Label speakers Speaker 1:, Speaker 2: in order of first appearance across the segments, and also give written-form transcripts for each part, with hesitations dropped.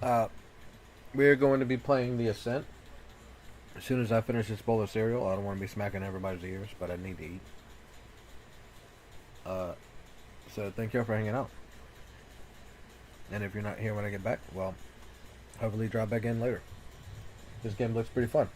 Speaker 1: Uh, we're going to be playing the Ascent. As soon as I finish this bowl of cereal, I don't want to be smacking everybody's ears, but I need to eat. Uh, so thank y'all for hanging out. And if you're not here when I get back, well, hopefully drop back in later. This game looks pretty fun.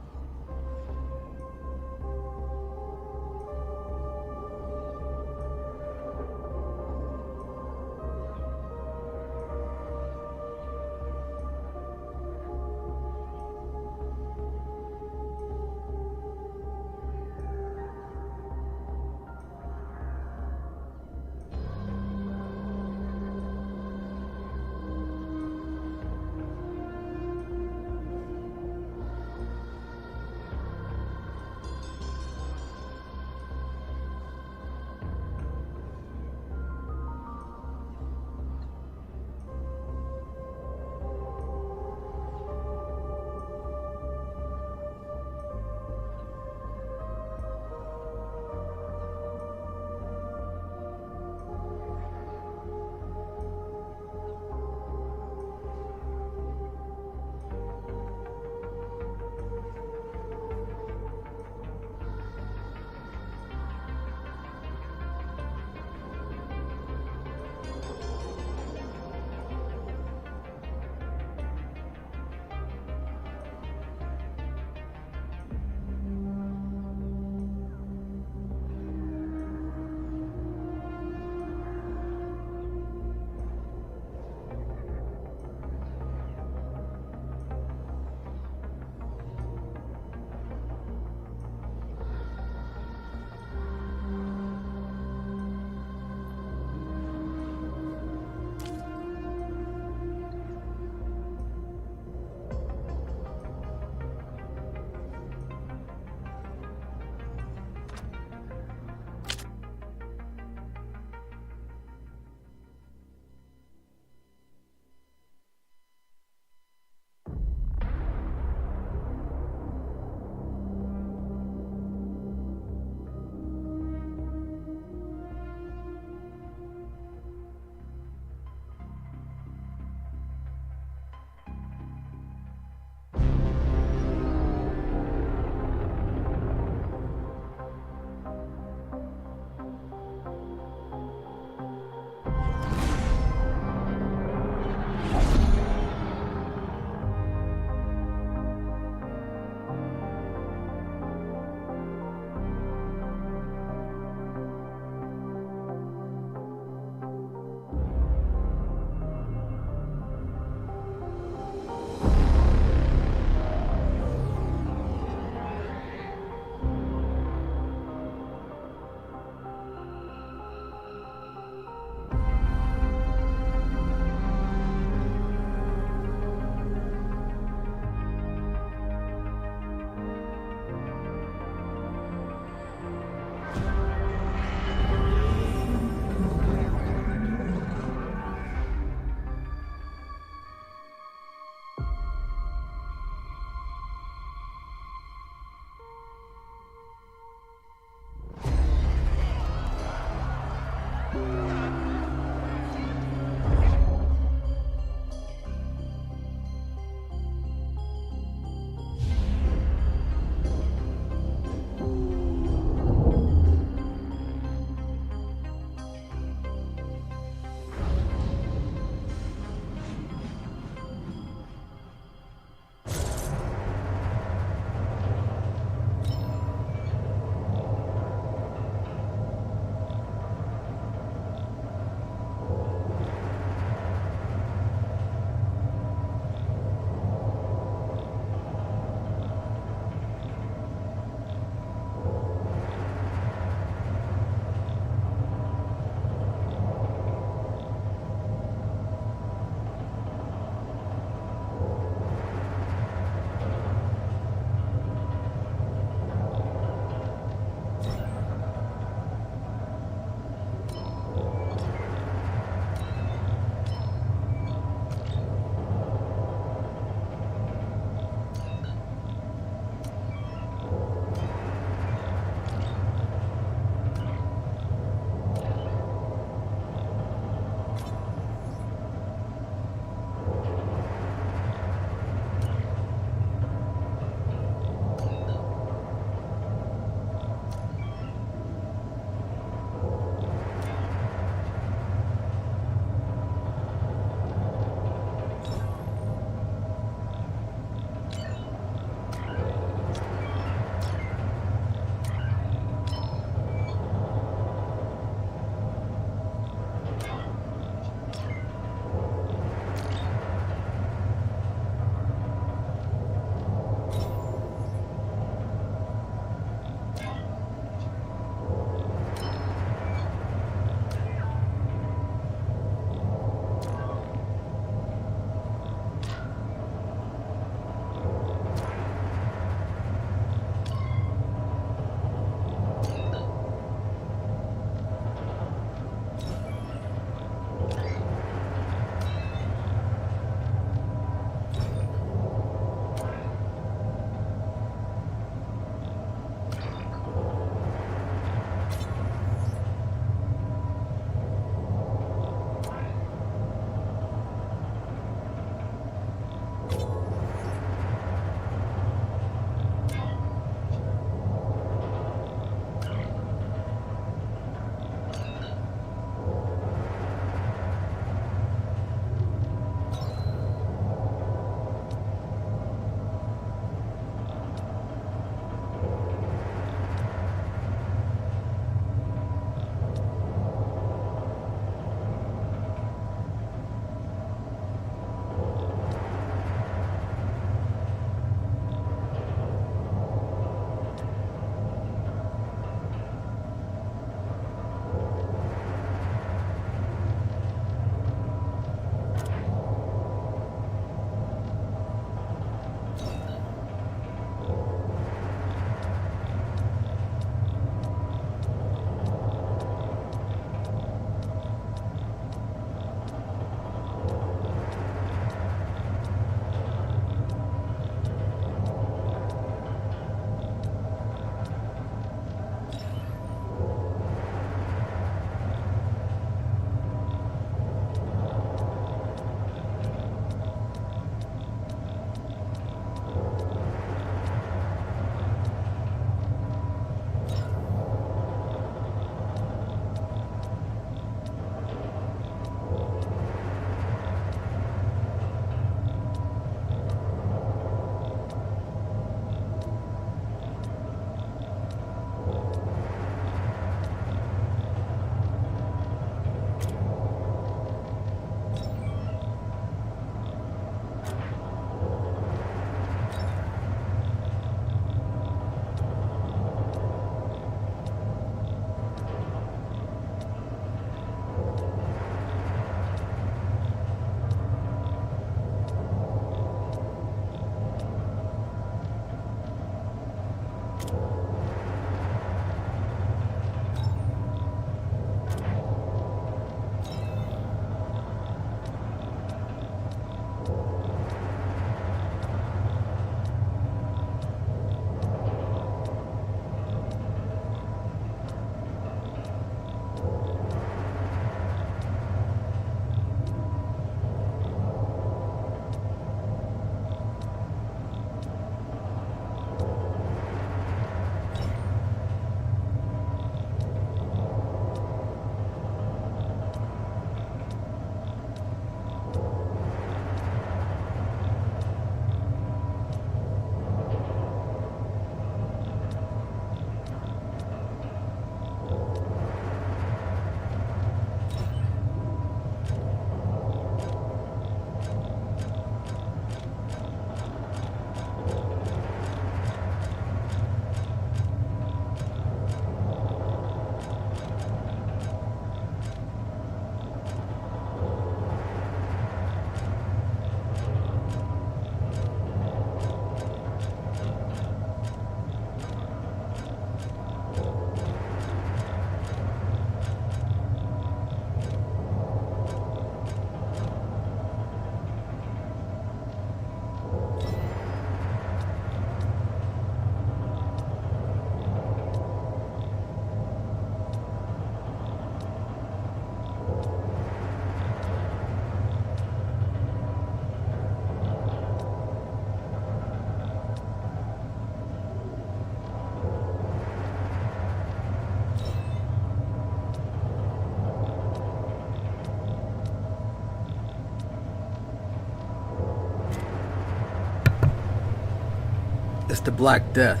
Speaker 1: the Black Death.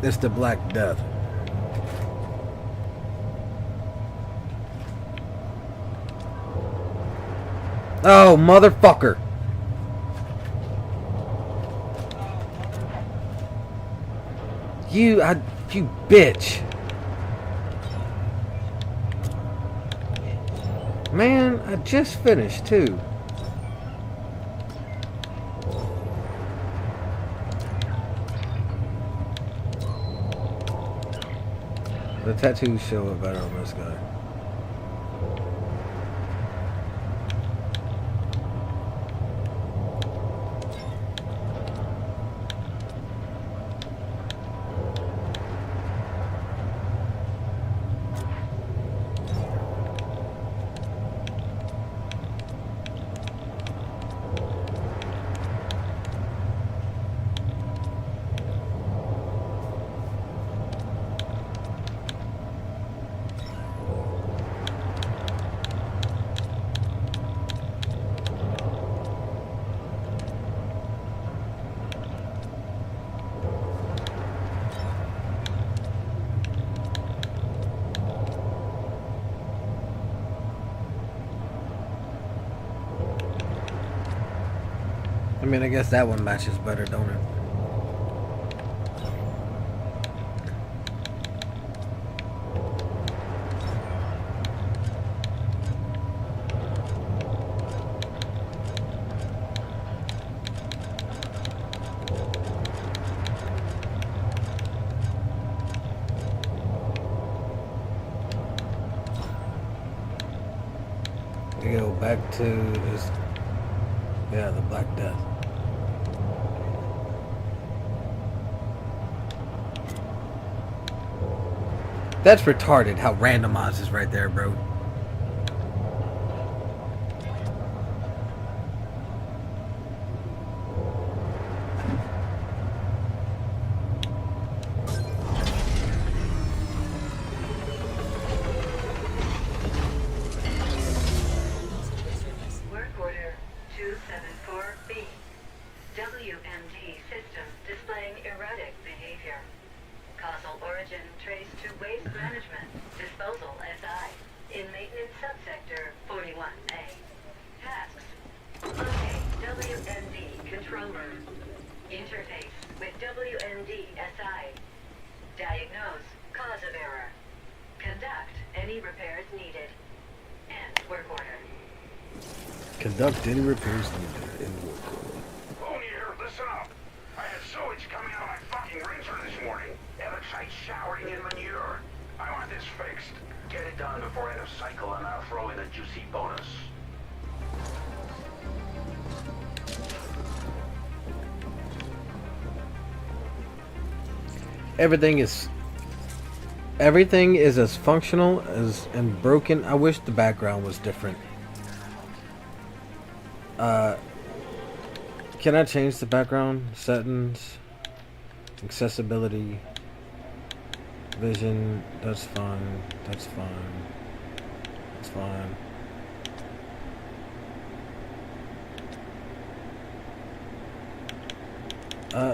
Speaker 1: It's the Black Death. Oh, motherfucker! You bitch! Man, I just finished too. The tattoos show up better on this guy. I mean, I guess that one matches better, don't it? We go back to this. Yeah, the Black Death. That's retarded how randomized is right there, bro.
Speaker 2: Work order 274B. WMD system displaying erratic behavior. Causal origin traced to waste management, disposal SI, in maintenance subsector 41A. Tasks. Locate WMD control room. Interface with WMD SI. Diagnose cause of error. Conduct any repairs needed. End work order.
Speaker 1: Conduct any repairs needed in work order.
Speaker 3: Phone here, listen up. I had sewage coming out of my fucking rinser this morning. Electrolyte showering in manure. I want this fixed. Get it done before end of cycle and I'll throw in a juicy bonus.
Speaker 1: Everything is as functional as and broken. I wish the background was different. Can I change the background settings? Accessibility, vision, that's fine, that's fine, that's fine.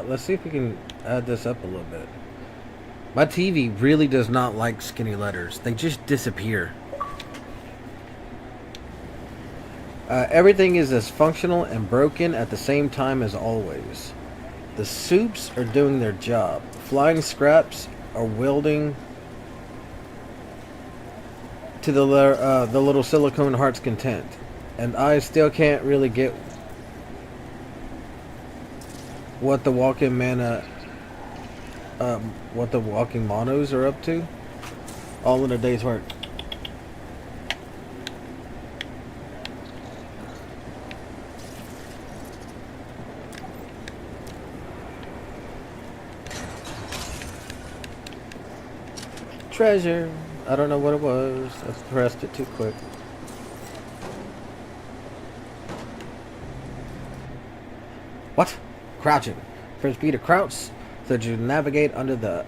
Speaker 1: Let's see if we can add this up a little bit. My TV really does not like skinny letters. They just disappear. Everything is as functional and broken at the same time as always. The soups are doing their job. Flying scraps are welding to the little silicone heart's content. And I still can't really get what the walking what the walking monos are up to. All in a day's work. Treasure. I don't know what it was. I pressed it too quick. What? Crouching. Press B to crouch so that you navigate under the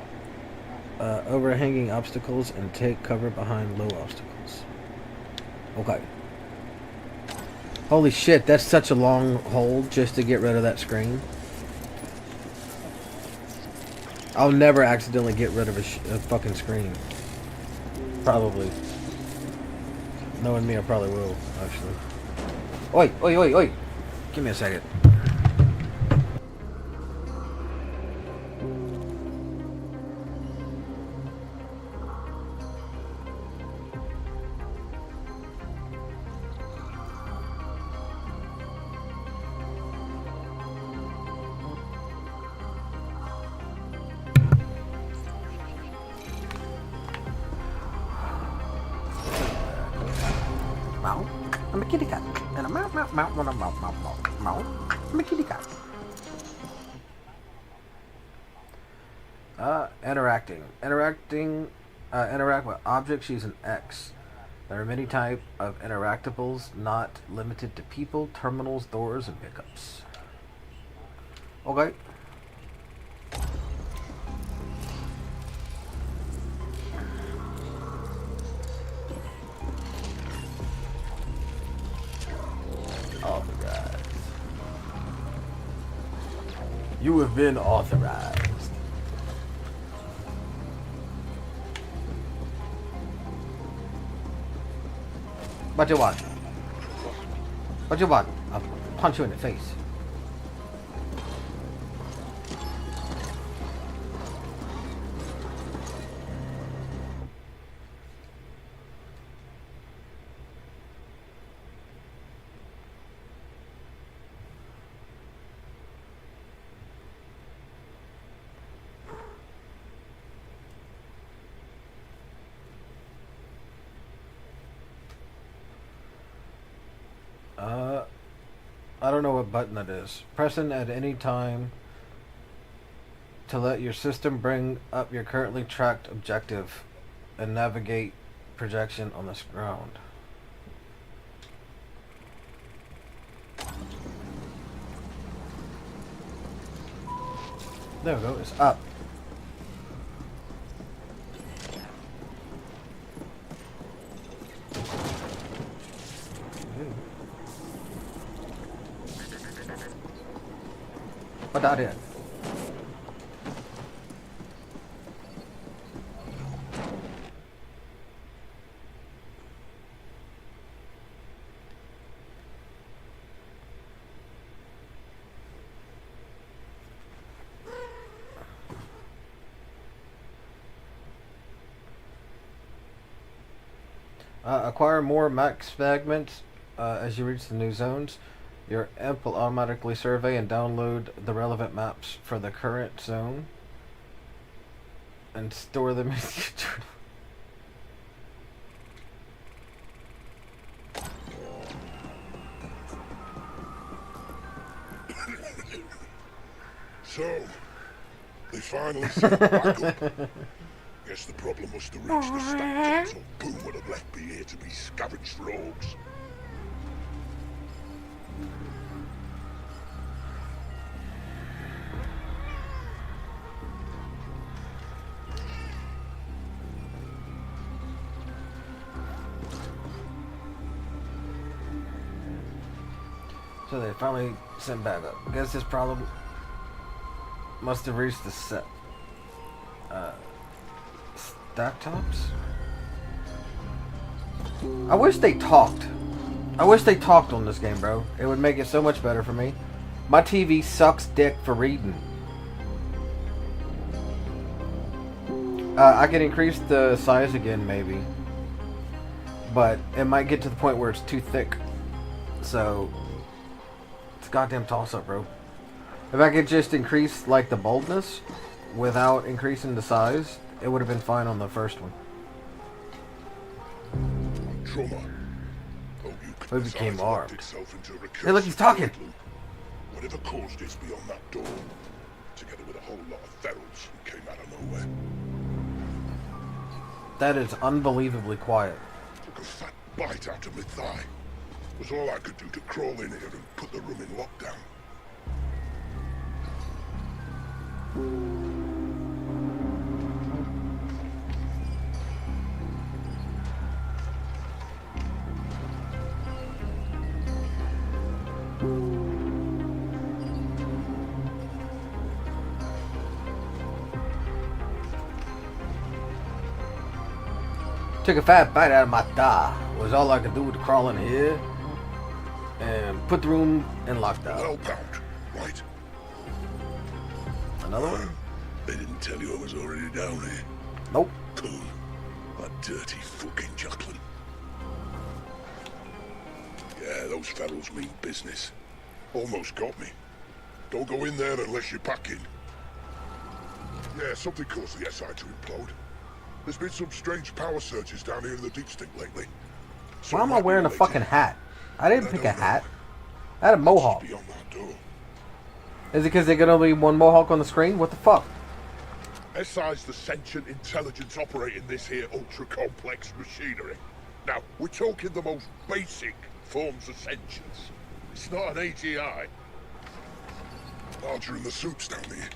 Speaker 1: overhanging obstacles and take cover behind low obstacles. Okay. Holy shit, that's such a long hold just to get rid of that screen. I'll never accidentally get rid of a fucking screen. Probably. Knowing me, I probably will, actually. Oi, oi, oi, oi! Give me a second. I'm a kitty cat. And a meow, meow, meow, meow, meow, meow, meow, meow. I'm a kitty cat. Interact with objects using X. There are many types of interactables, not limited to people, terminals, doors, and pickups. Okay. Authorized. You have been authorized. What you want? What you want? I'll punch you in the face. I don't know what button that is. Pressing at any time to let your system bring up your currently tracked objective and navigate projection on this ground. There we go, it's up. What that is? Acquire more max fragments as you reach the new zones. Your imp will automatically survey and download the relevant maps for the current zone and store them in your journal.
Speaker 4: So, they finally set back up. Guess the problem was to reach the stack so Boom would have left me here to be scavenged rogues.
Speaker 1: So they finally sent back up. I guess this problem must have reached the set. Stack tops? I wish they talked. I wish they talked on this game, bro. It would make it so much better for me. My TV sucks dick for reading. I can increase the size again, maybe. But it might get to the point where it's too thick. So, it's a goddamn toss-up, bro. If I could just increase, like, the boldness without increasing the size, it would have been fine on the first one.
Speaker 4: Trauma.
Speaker 1: We became armed. Hey, look, he's talking.
Speaker 4: Whatever caused this beyond that door, together with a whole lot of ferals who came out of nowhere.
Speaker 1: That is unbelievably quiet.
Speaker 4: Took a fat bite out of my thigh. Was all I could do to crawl in here and put the room in lockdown.
Speaker 1: Took a fat bite out of my thigh. Was all I could do to crawl in here and put the room in lockdown.
Speaker 4: Hellbound, right?
Speaker 1: Another one?
Speaker 4: They didn't tell you I was already down here.
Speaker 1: Nope.
Speaker 4: Cool. That dirty fucking Jacqueline. Yeah, those fellows mean business. Almost got me. Don't go in there unless you're packing. Yeah, something caused the SI to implode. There's been some strange power surges down here in the deep stick lately.
Speaker 1: Why am I wearing a fucking hat? I didn't pick a hat. I had a mohawk.
Speaker 4: Beyond that door.
Speaker 1: Is it because they got only one mohawk on the screen? What the fuck?
Speaker 4: SI's the sentient intelligence operating this here ultra-complex machinery. Now, we're talking the most basic forms of sentience. It's not an AGI. Larger in the suits down here.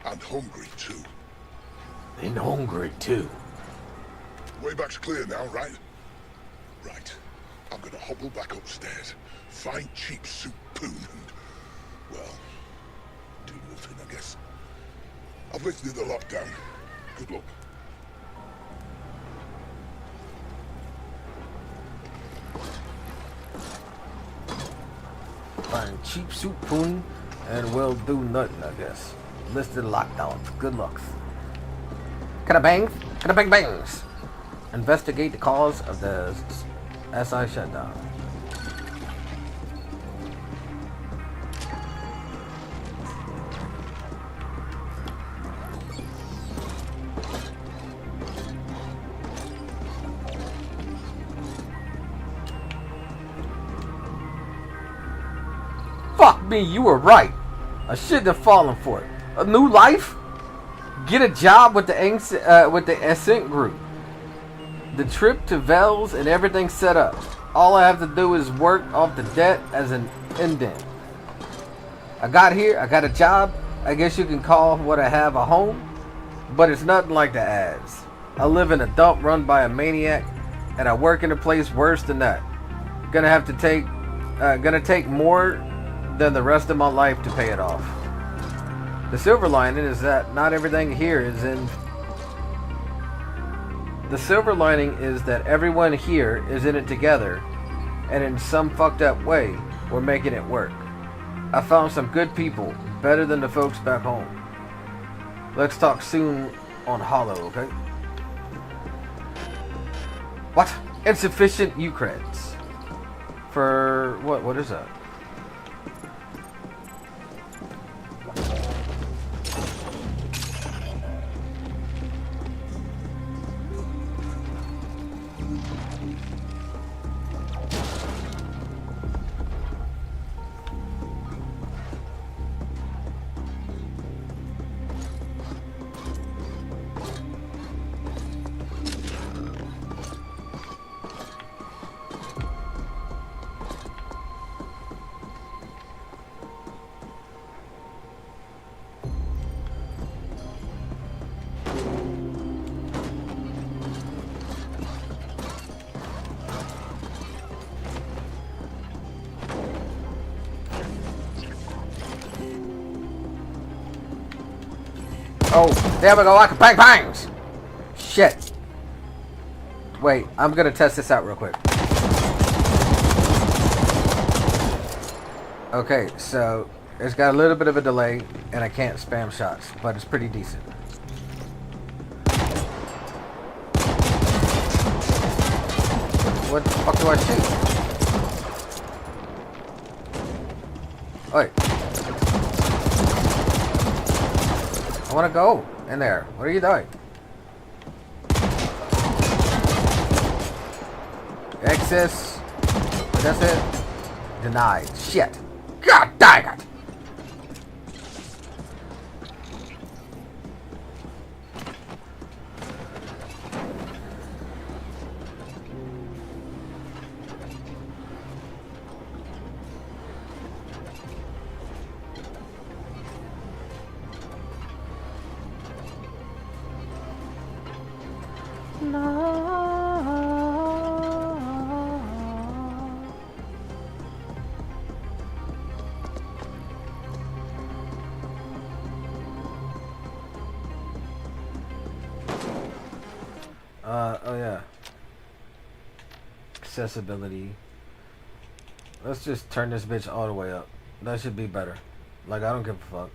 Speaker 4: And hungry, too.
Speaker 1: And hungry, too.
Speaker 4: Way back's clear now, right? Right. I'm gonna hobble back upstairs, find cheap soup poon and, well, do nothing, I guess. I've lifted the lockdown. Good luck.
Speaker 1: Find cheap soup poon and we'll do nothing, I guess. Listed lockdowns. Good luck. Can I bang? Can I bang bangs? Investigate the cause of the SI shutdown. Fuck me, you were right. I shouldn't have fallen for it. A new life? Get a job with the Ascent group. The trip to Vels and everything set up. All I have to do is work off the debt as an indent. I got here, I got a job. I guess you can call what I have a home. But it's nothing like the ads. I live in a dump run by a maniac. And I work in a place worse than that. Gonna take more than the rest of my life to pay it off. The silver lining is that not everything here is in... The silver lining is that everyone here is in it together, and in some fucked up way, we're making it work. I found some good people, better than the folks back home. Let's talk soon on Hollow, okay? What? Insufficient Ucreds. For what? What is that? Oh, there we go, I can bang bangs! Shit. Wait, I'm gonna test this out real quick. Okay, so it's got a little bit of a delay and I can't spam shots, but it's pretty decent. What the fuck do I shoot? Wait. I want to go in there. What are you doing? Access. That's it. Denied. Shit. God dang it. No. Oh yeah. Accessibility. Let's just turn this bitch all the way up. That should be better. Like, I don't give a fuck.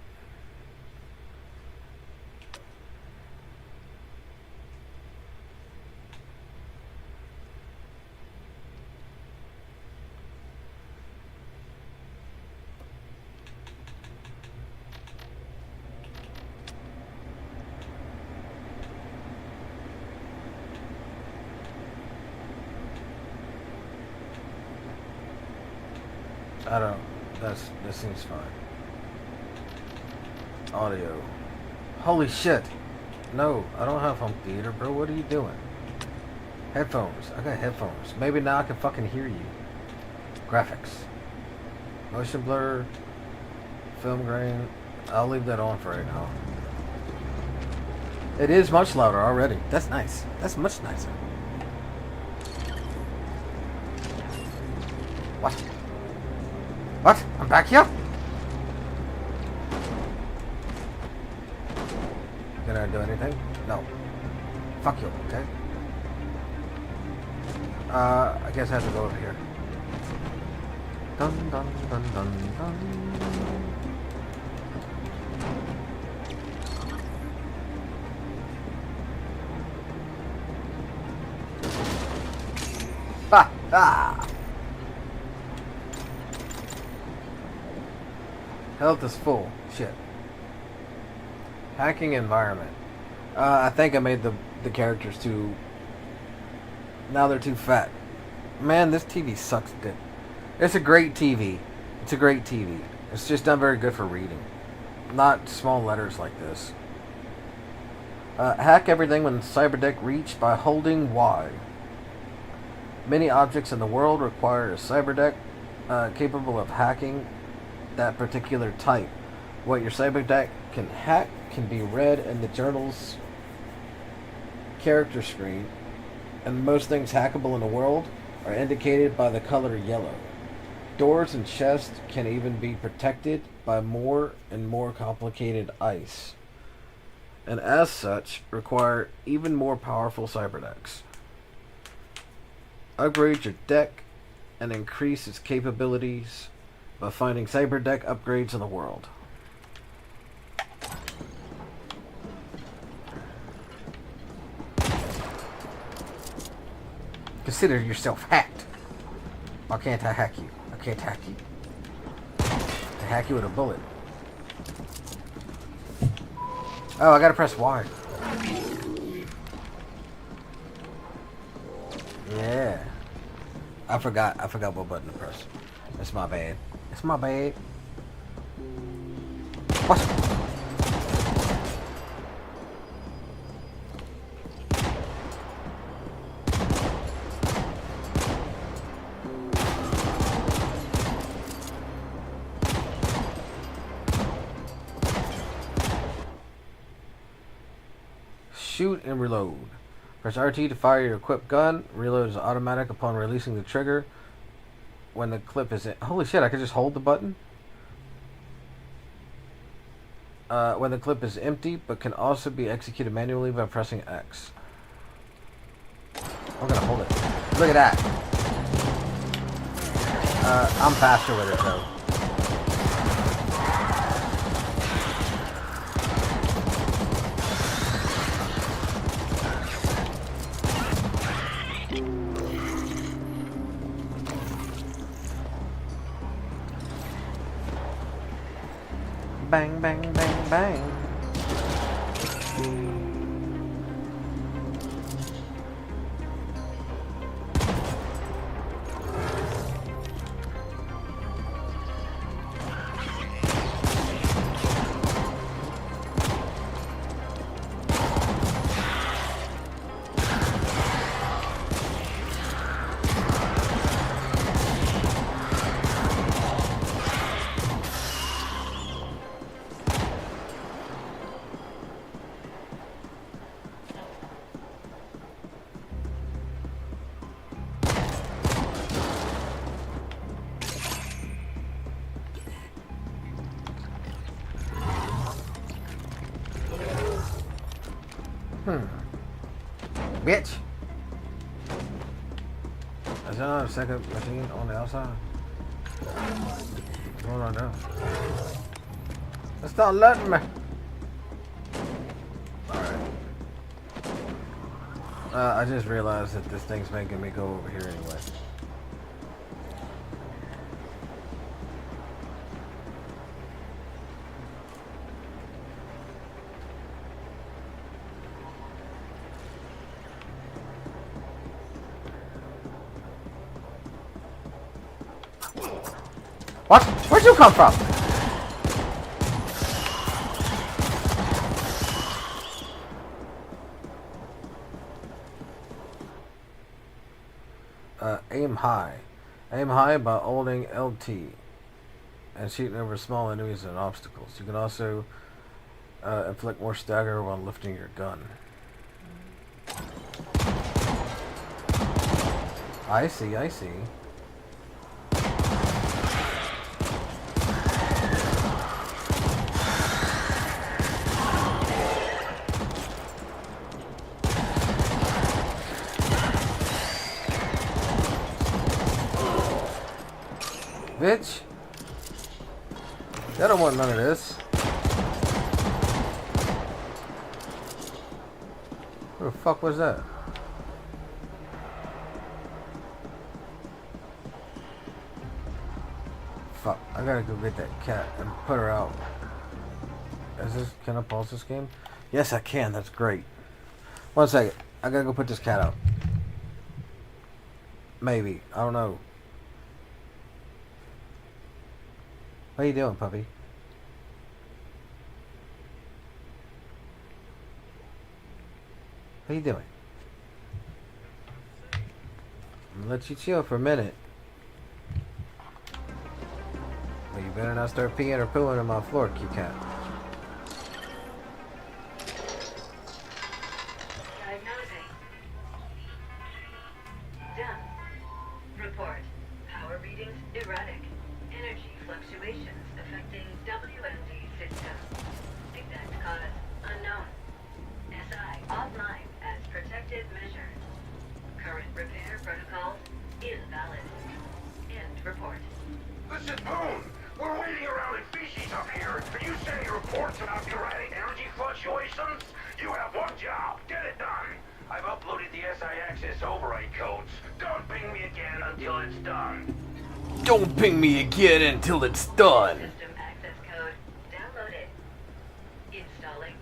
Speaker 1: I don't. That seems fine. Audio. Holy shit! No, I don't have home theater, bro. What are you doing? Headphones. I got headphones. Maybe now I can fucking hear you. Graphics. Motion blur. Film grain. I'll leave that on for right now. It is much louder already. That's nice. That's much nicer. What? What? I'm back here? Can I do anything? No. Fuck you, okay? I guess I have to go over here. Dun dun dun dun dun. Ha! Ah! Health is full. Shit. Hacking environment. I think I made the characters too... Now they're too fat. Man, this TV sucks dick. It's a great TV. It's a great TV. It's just not very good for reading. Not small letters like this. Hack everything when cyberdeck reach by holding Y. Many objects in the world require a cyberdeck capable of hacking that particular type. What your cyberdeck can hack can be read in the journal's character screen, and most things hackable in the world are indicated by the color yellow. Doors and chests can even be protected by more and more complicated ice, and as such require even more powerful cyberdecks. Upgrade your deck and increase its capabilities by finding cyberdeck upgrades in the world. Consider yourself hacked. Why can't I hack you? I can't hack you. I hack you with a bullet. Oh, I gotta press Y. Yeah. I forgot what button to press. That's my bad. It's my bad. What? Shoot and reload. Press RT to fire your equipped gun. Reload is automatic upon releasing the trigger. When the clip is in... Holy shit, I could just hold the button? When the clip is empty, but can also be executed manually by pressing X. I'm gonna hold it. Look at that. I'm faster with it though. Bang, bang, bang, bang. Bitch! Is there not a second machine on the outside? What's going on now? It's not letting me. Alright. I just realized that this thing's making me go over here anyway. What? Where'd you come from? Aim high. Aim high by holding LT and shooting over small enemies and obstacles. You can also inflict more stagger while lifting your gun. I see, I see. Bitch. I don't want none of this. Who the fuck was that? Fuck. I gotta go get that cat and put her out. Can I pause this game? Yes, I can. That's great. 1 second. I gotta go put this cat out. Maybe. I don't know. What are you doing, puppy? What are you doing? I'm gonna let you chill for a minute. Well, you better not start peeing or pooing on my floor, you cat.
Speaker 2: Diagnosing. Done. Report. Power readings erratic. Energy fluctuations affecting WMD system. Exact cause unknown. SI offline as protective measures. Current repair protocols invalid. End report.
Speaker 3: Listen, Boone, we're waiting around in feces up here, and you sending reports about erratic energy fluctuations? You have one job. Get it done. I've uploaded the SI access override codes. Don't ping me again until it's done.
Speaker 1: Don't ping me again until it's done.
Speaker 2: System access code downloaded. Installing.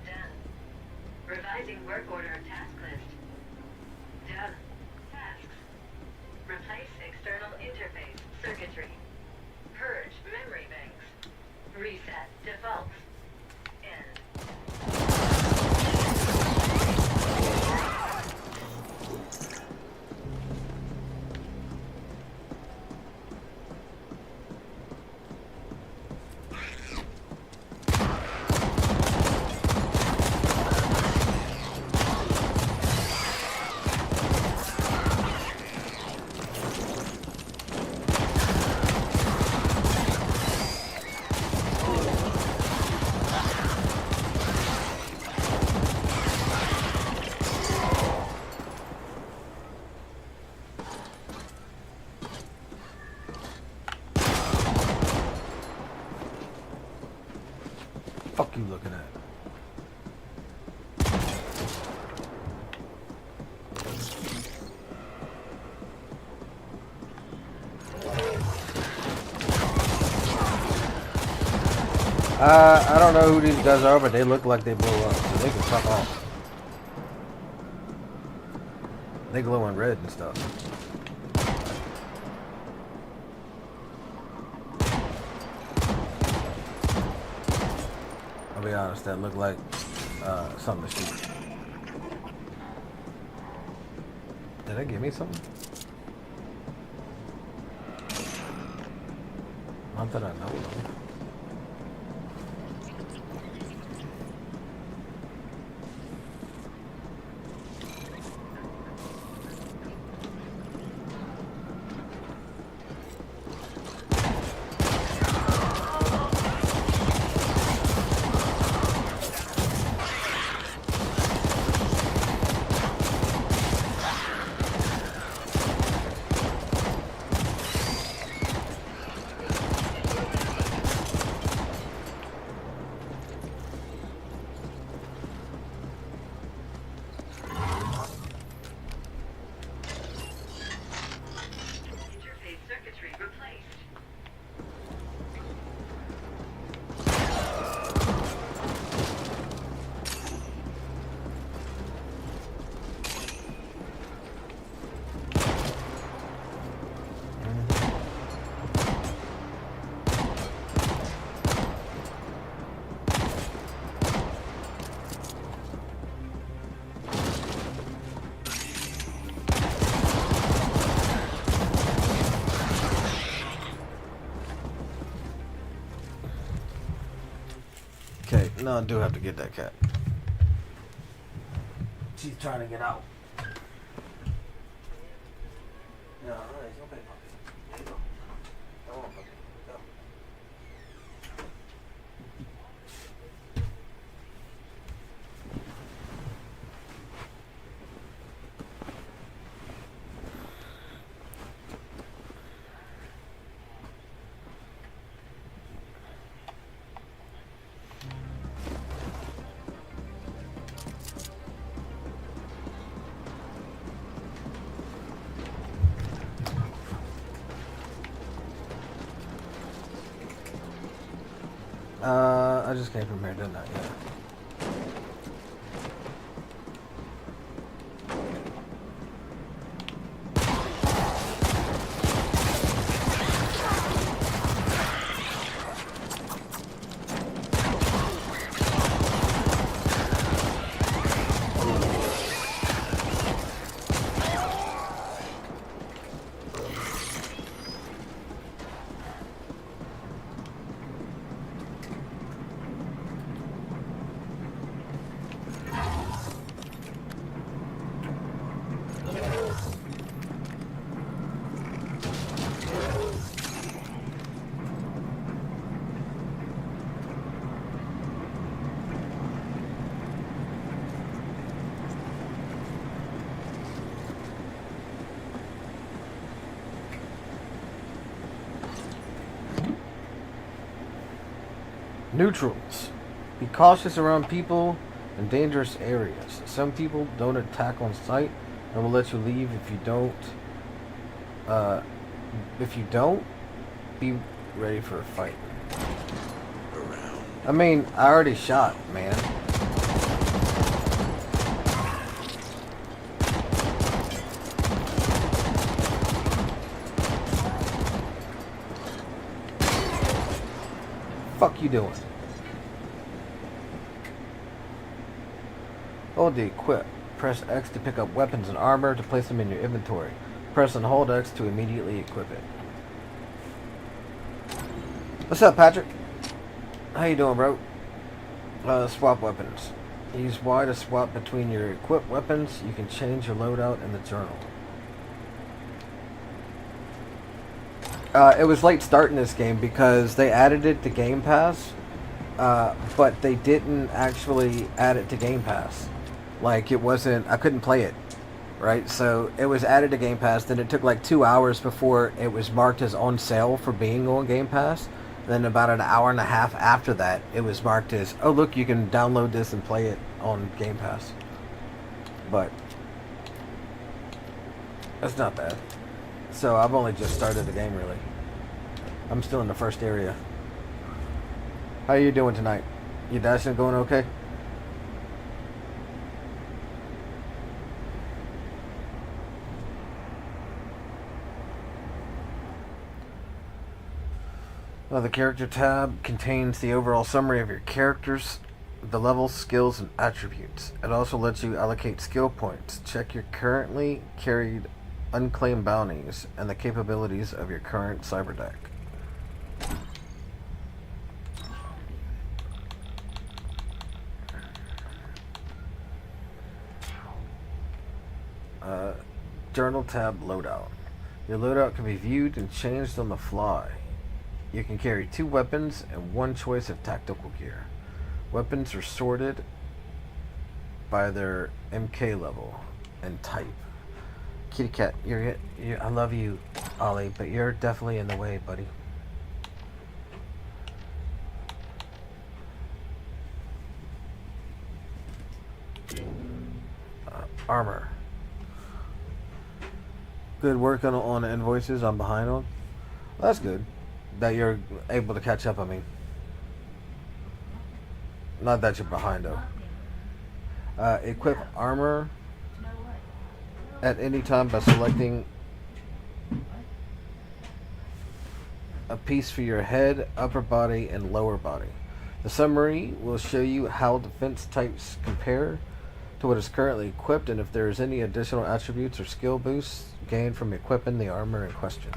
Speaker 2: Done. Revising work order task list. Done. Tasks. Replace external interface circuitry. Purge memory banks. Reset defaults. End.
Speaker 1: Fuck you looking at? I don't know who these guys are, but they look like they blow up, so they can fuck off. They glow in red and stuff. I'll be honest, that looked like something to shoot. Did they give me something? Not that I know of. No, I do have to get that cat. She's trying to get out. No, it's okay, puppy. There you go. Come on, puppy. Go. I just came from here, didn't I? Yeah. Neutrals. Be cautious around people in dangerous areas. Some people don't attack on sight and will let you leave if you don't. Be ready for a fight. I mean, I already shot, man. Fuck you doing? Hold the equip. Press X to pick up weapons and armor to place them in your inventory. Press and hold X to immediately equip it. What's up, Patrick? How you doing, bro? Swap weapons. Use Y to swap between your equipped weapons. You can change your loadout in the journal. It was late starting this game because they added it to Game Pass, but they didn't actually add it to Game Pass. Like, it wasn't, I couldn't play it, right? So it was added to Game Pass, then it took like 2 hours before it was marked as on sale for being on Game Pass. Then about an hour and a half after that, it was marked as, oh look, you can download this and play it on Game Pass. But that's not bad. So I've only just started the game, really. I'm still in the first area. How you doing tonight? You dashing going okay? Well, the character tab contains the overall summary of your characters, the levels, skills, and attributes. It also lets you allocate skill points, check your currently carried unclaimed bounties, and the capabilities of your current cyber deck. Journal tab loadout. Your loadout can be viewed and changed on the fly. You can carry 2 weapons and 1 choice of tactical gear. Weapons are sorted by their MK level and type. Kitty cat, you're I love you, Ollie, but you're definitely in the way, buddy. Armor. Good work on invoices I'm behind on. Well, that's good. That you're able to catch up, I mean. Not that you're behind, though. Equip armor at any time by selecting a piece for your head, upper body, and lower body. The summary will show you how defense types compare to what is currently equipped and if there is any additional attributes or skill boosts gained from equipping the armor in question.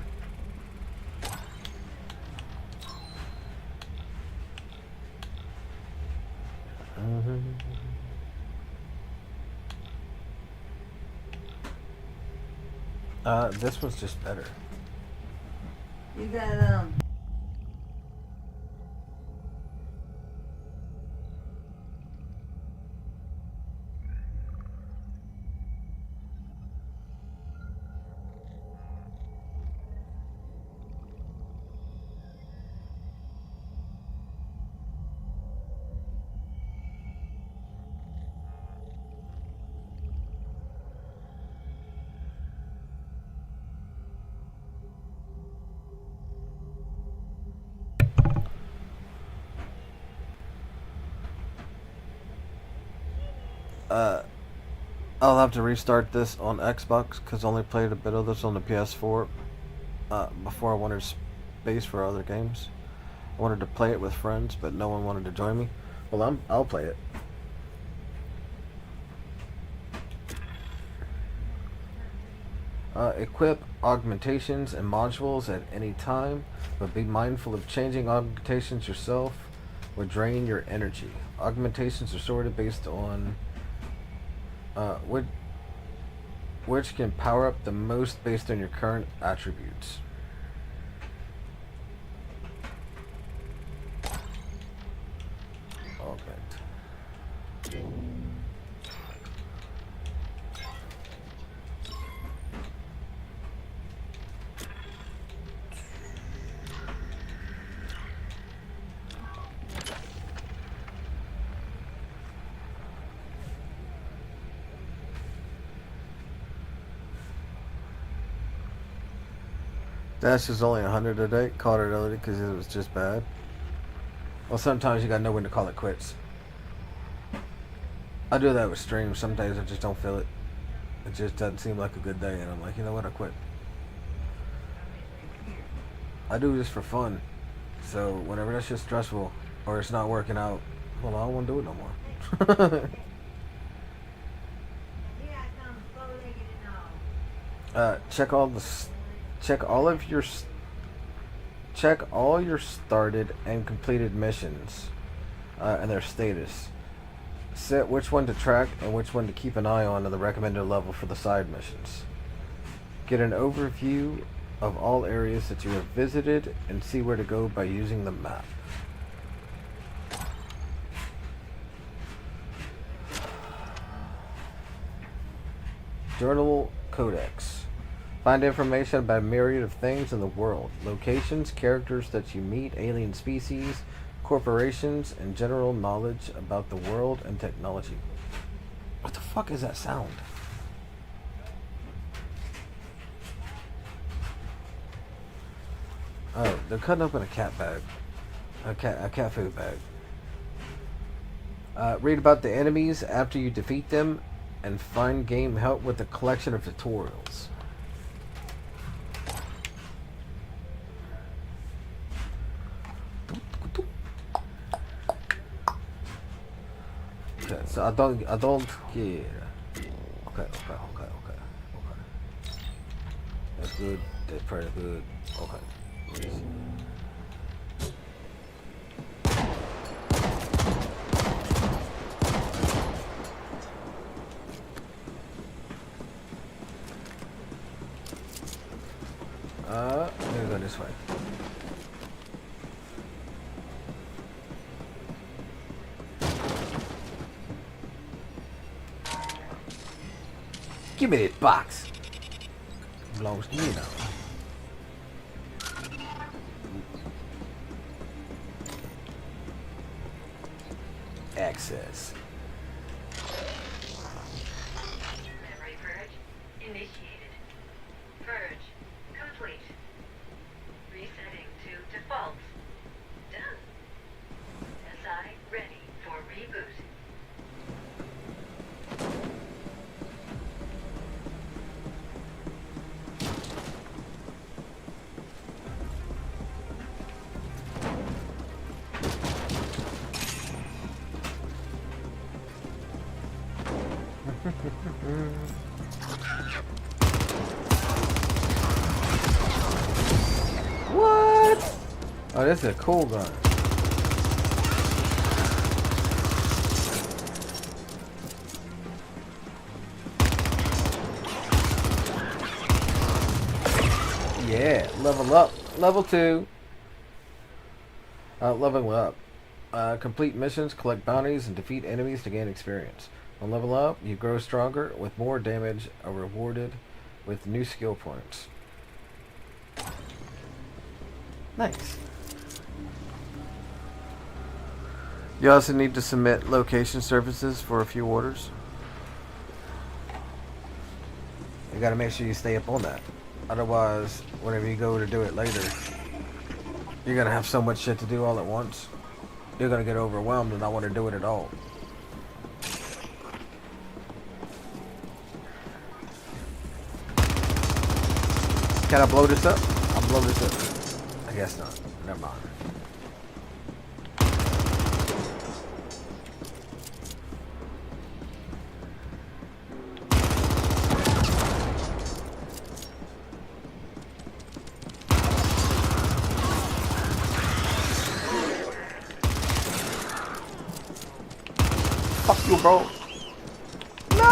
Speaker 1: This one's just better.
Speaker 5: You got
Speaker 1: I'll have to restart this on Xbox because I only played a bit of this on the PS4 before I wanted space for other games. I wanted to play it with friends, but no one wanted to join me. Well, I'll play it. Equip augmentations and modules at any time, but be mindful of changing augmentations yourself would drain your energy. Augmentations are sorted based on which can power up the most based on your current attributes. Augment. Dash is only 100 a day. Called it early because it was just bad. Well, sometimes you gotta know when to call it quits. I do that with streams. Some days I just don't feel it. It just doesn't seem like a good day, and I'm like, you know what, I quit. I do this for fun. So whenever that shit's stressful or it's not working out, well, I don't want to do it no more. Check all your started and completed missions and their status. Set which one to track and which one to keep an eye on the recommended level for the side missions. Get an overview of all areas that you have visited and see where to go by using the map. Journal Codex. Find information about a myriad of things in the world. Locations, characters that you meet, alien species, corporations, and general knowledge about the world and technology. What the fuck is that sound? Oh, they're cutting open a cat bag. A cat food bag. Read about the enemies after you defeat them and find game help with a collection of tutorials. Okay, so I don't care. Okay. That's good. That's pretty good. Okay. I'm gonna go this way. Give me that box. Belongs to me now. Access.
Speaker 2: Memory purge initiated. Purge complete. Resetting to default. Done. SI ready for reboot.
Speaker 1: What? Oh, this is a cool gun. Yeah, level up. Level 2. Leveling up. Complete missions, collect bounties, and defeat enemies to gain experience. On level up, you grow stronger with more damage are rewarded with new skill points. Nice. You also need to submit location services for a few orders. You gotta make sure you stay up on that. Otherwise, whenever you go to do it later, you're gonna have so much shit to do all at once. You're gonna get overwhelmed and not want to do it at all. Can I blow this up? I'll blow this up. I guess not. Never mind. Fuck you, bro. No!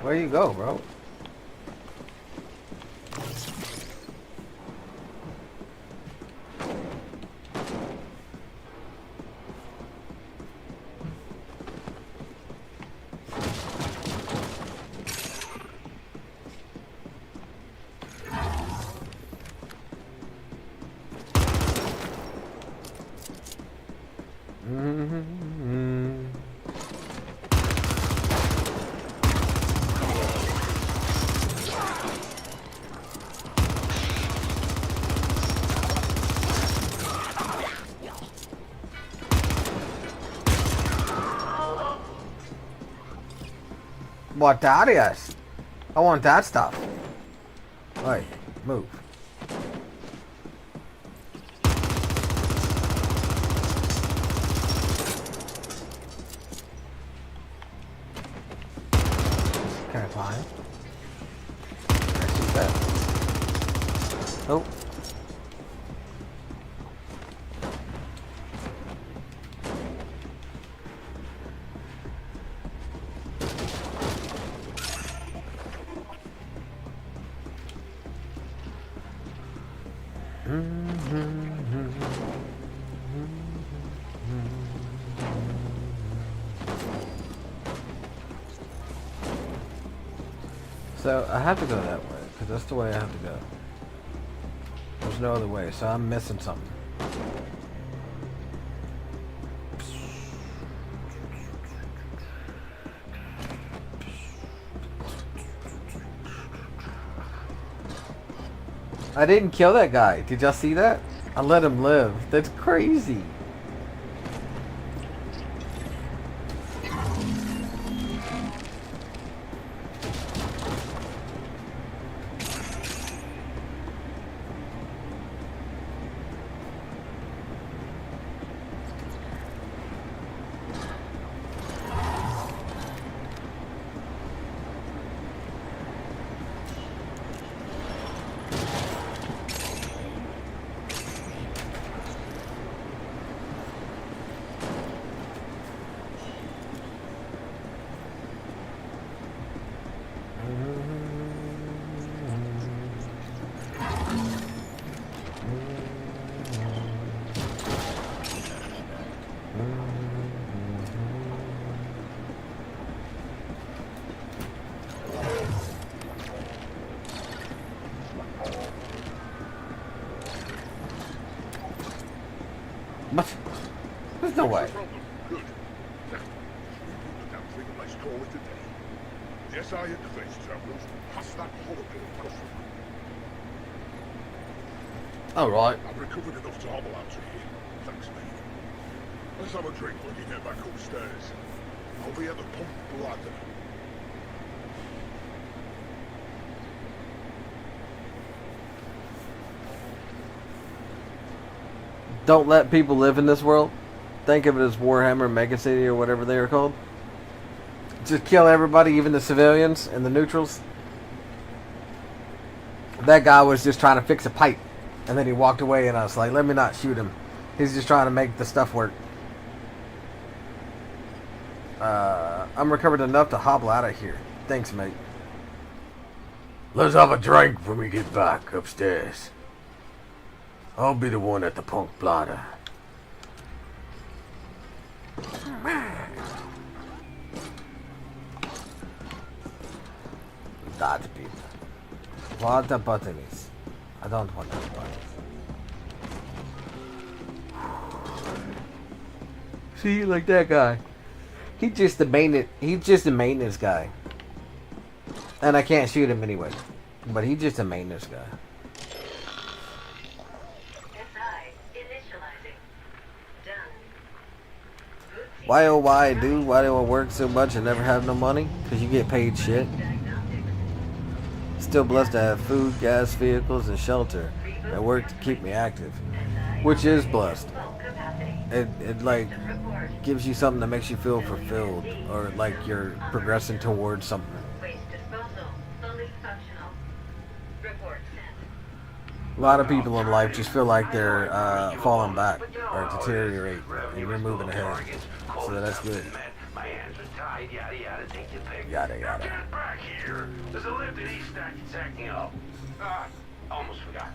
Speaker 1: Where you go, bro? What that is? I want that stuff. Right, move. Can I climb? Can I shoot that? Oh. So I have to go that way because that's the way I have to go. There's no other way, so I'm missing something. I didn't kill that guy. Did y'all see that? I let him live. That's crazy. What? There's no way.
Speaker 4: Good. Now, the damn thing and let's call it a day. The SI interface terminals past that hologram crossing.
Speaker 1: All right.
Speaker 4: I've recovered enough to hobble out of here. Thanks, mate. Let's have a drink when you get back upstairs. I'll be at the pump ladder.
Speaker 1: Don't let people live in this world. Think of it as Warhammer Mega City or whatever they are called. Just kill everybody, even the civilians and the neutrals. That guy was just trying to fix a pipe. And then he walked away and I was like, let me not shoot him. He's just trying to make the stuff work. I'm recovered enough to hobble out of here. Thanks, mate. Let's have a drink when we get back upstairs. I'll be the one at the punk blotter. That people. What the button is? I don't want that button. See, like that guy. He's just a maintenance guy. And I can't shoot him anyway. But he's just a maintenance guy.
Speaker 2: SI initializing. Done.
Speaker 1: Why oh why, dude? Why do I work so much and never have no money? Because you get paid shit.
Speaker 2: Diagnostics.
Speaker 1: Still blessed to have food, gas, vehicles, and shelter. And work to keep me active. Which is blessed.
Speaker 2: Full capacity.
Speaker 1: It like
Speaker 2: Report.
Speaker 1: gives you something that makes you feel fulfilled. Or like you're progressing towards something.
Speaker 2: Waste disposal. Fully functional. Report sent.
Speaker 1: A lot of people in life just feel like they're falling back or deteriorate, and you're moving ahead. So that's good.
Speaker 3: My hands are tied, yada yada, take your pick.
Speaker 1: Yada,
Speaker 3: Now
Speaker 1: yada.
Speaker 3: get back here. There's a lift in East Stack that's acting up. Almost forgot.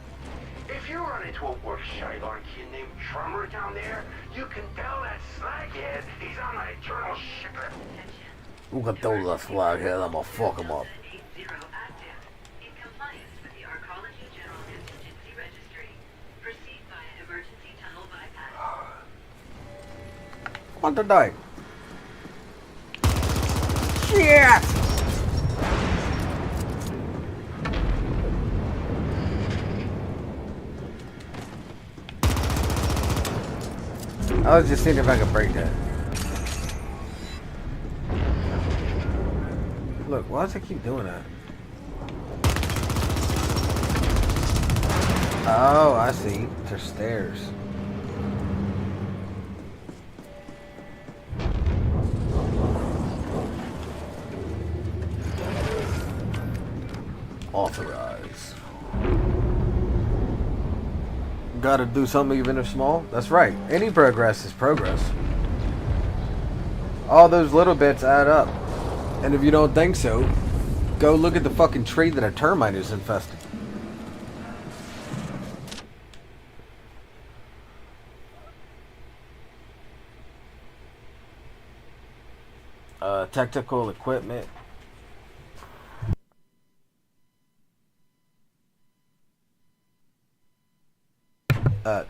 Speaker 3: If you run into a work Shiloh kid named Trummer down there, you can tell that slaghead he's on my eternal shipper.
Speaker 2: Attention.
Speaker 1: Look at those slaghead, I'm gonna fuck him up.
Speaker 2: 780 active. In compliance with the Arcology General Contingency Registry. Proceed via emergency tunnel bypass.
Speaker 1: Want to die? Shit! I was just seeing if I could break that. Look, why does it keep doing that? Oh, I see. There's stairs. Authorize. Gotta do something even if small? That's right. Any progress is progress. All those little bits add up. And if you don't think so, go look at the fucking tree that a termite is infested. Technical equipment.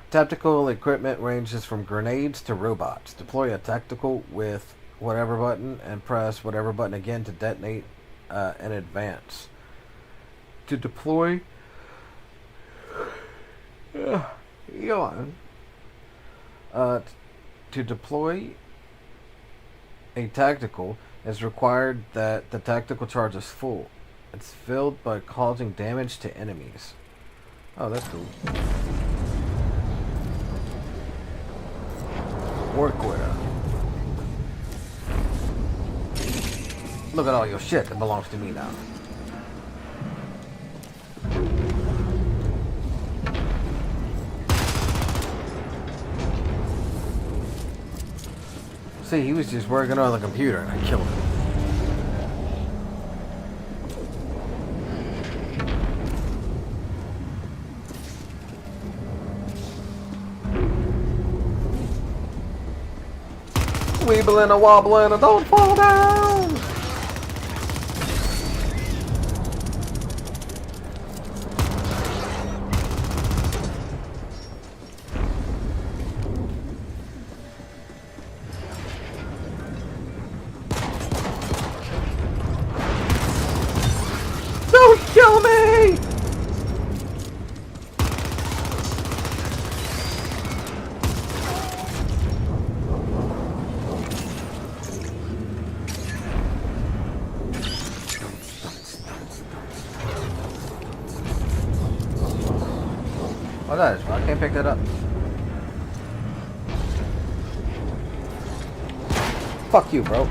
Speaker 1: Tactical equipment ranges from grenades to robots. Deploy a tactical with whatever button and press whatever button again to detonate and advance. To deploy... yawn. To deploy a tactical, it's required that the tactical charge is full. It's filled by causing damage to enemies. Oh, that's cool. Work with her. Look at all your shit that belongs to me now. See, he was just working on the computer and I killed him. Weebling and wobbling and don't fall down! Don't kill me! Oh, that is. I can't pick that up. Fuck you, bro.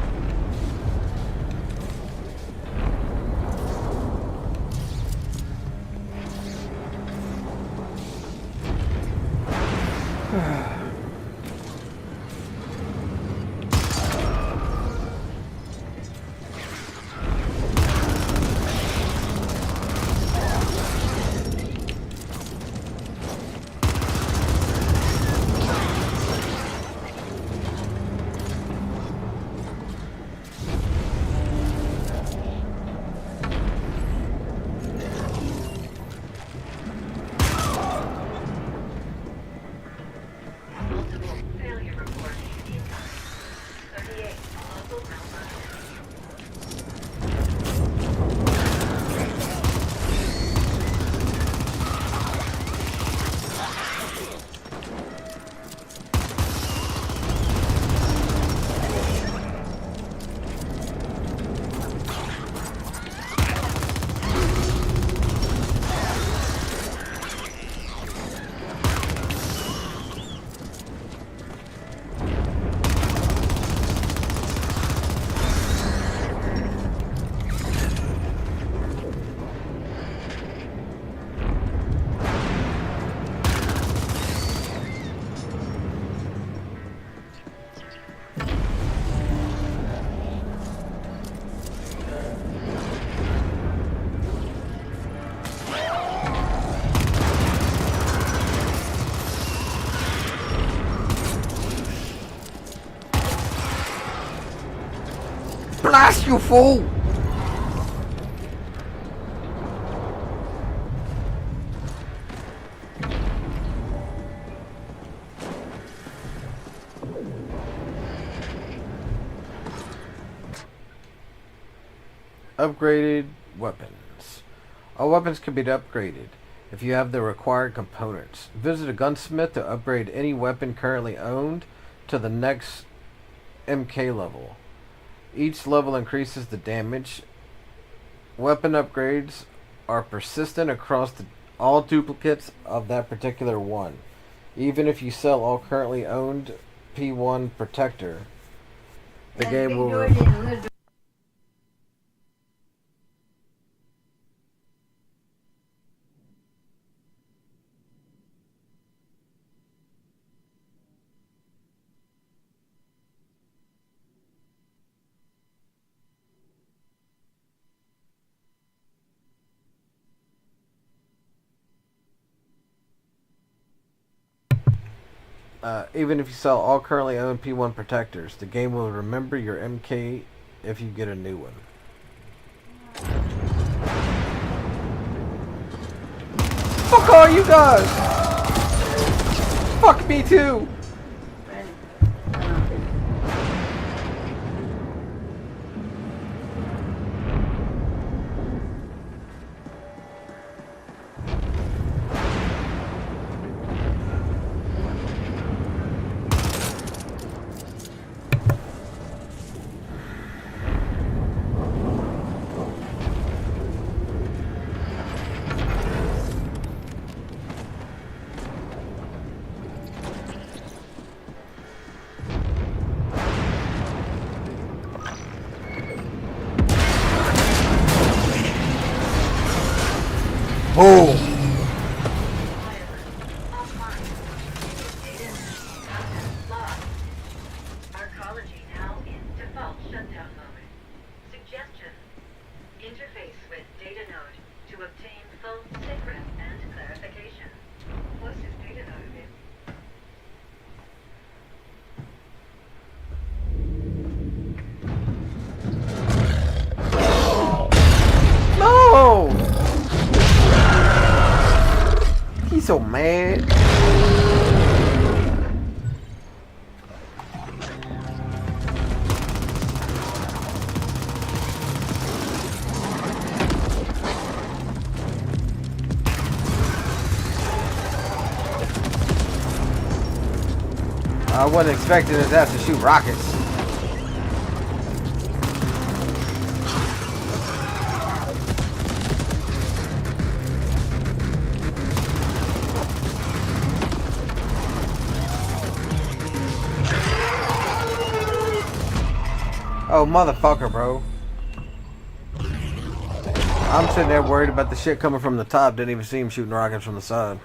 Speaker 1: You fool! Upgraded weapons. All weapons can be upgraded if you have the required components. Visit a gunsmith to upgrade any weapon currently owned to the next MK level. Each level increases the damage. Weapon upgrades are persistent across all duplicates of that particular one. Even if you sell all currently owned P1 Protector, the
Speaker 5: That
Speaker 1: game
Speaker 5: big
Speaker 1: will...
Speaker 5: door didn't lift.
Speaker 1: Even if you sell all currently owned P1 protectors, the game will remember your MK if you get a new one. Fuck all you guys! Fuck me too! Oh!
Speaker 2: Arcology now in default shutdown mode. Suggestion. Interface with data node to obtain full secret and clarification. What's his data node again?
Speaker 1: No! He's so mad. I wasn't expecting his ass to shoot rockets. Oh, motherfucker, bro. I'm sitting there worried about the shit coming from the top. Didn't even see him shooting rockets from the side.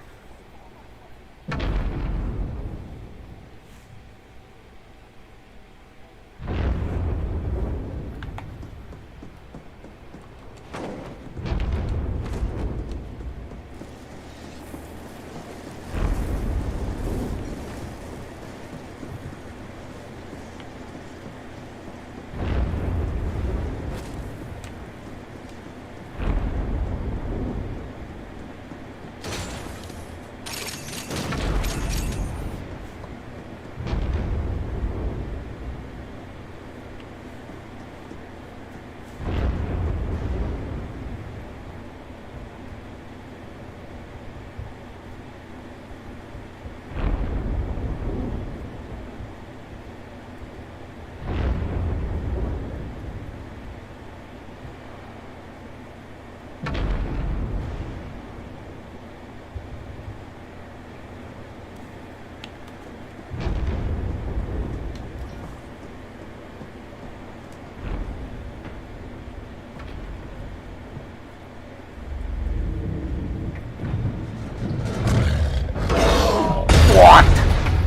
Speaker 1: What?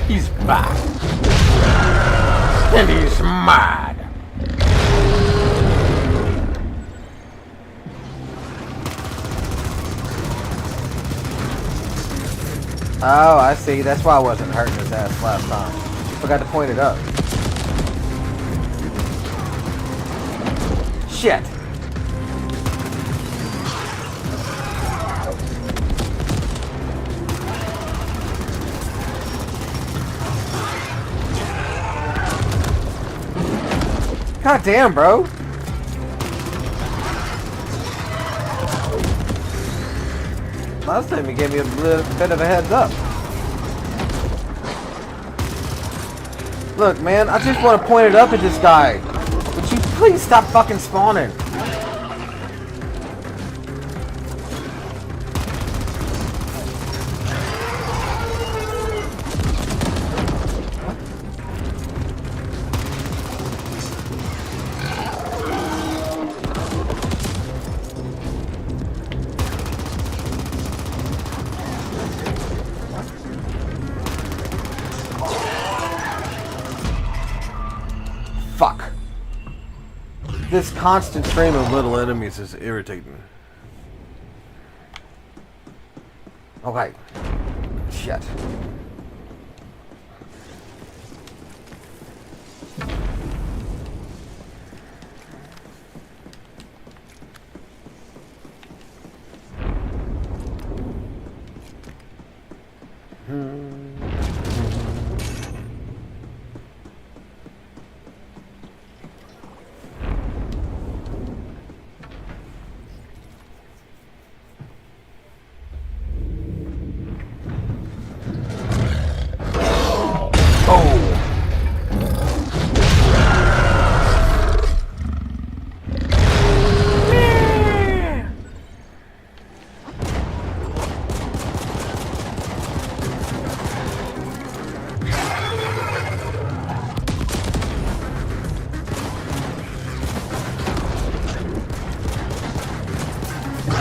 Speaker 1: He's back. And he's mad. Oh, I see. That's why I wasn't hurting his ass last time. Forgot to point it up. Shit. God damn, bro. Last time you gave me a little bit of a heads up. Look, man, I just want to point it up at this guy. Would you please stop fucking spawning? Fuck. This constant stream of little enemies is irritating. Okay. Shit.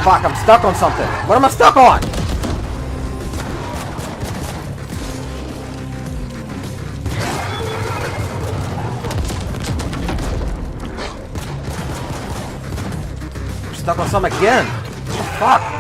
Speaker 1: Fuck, I'm stuck on something. What am I stuck on? I'm stuck on something again. Fuck.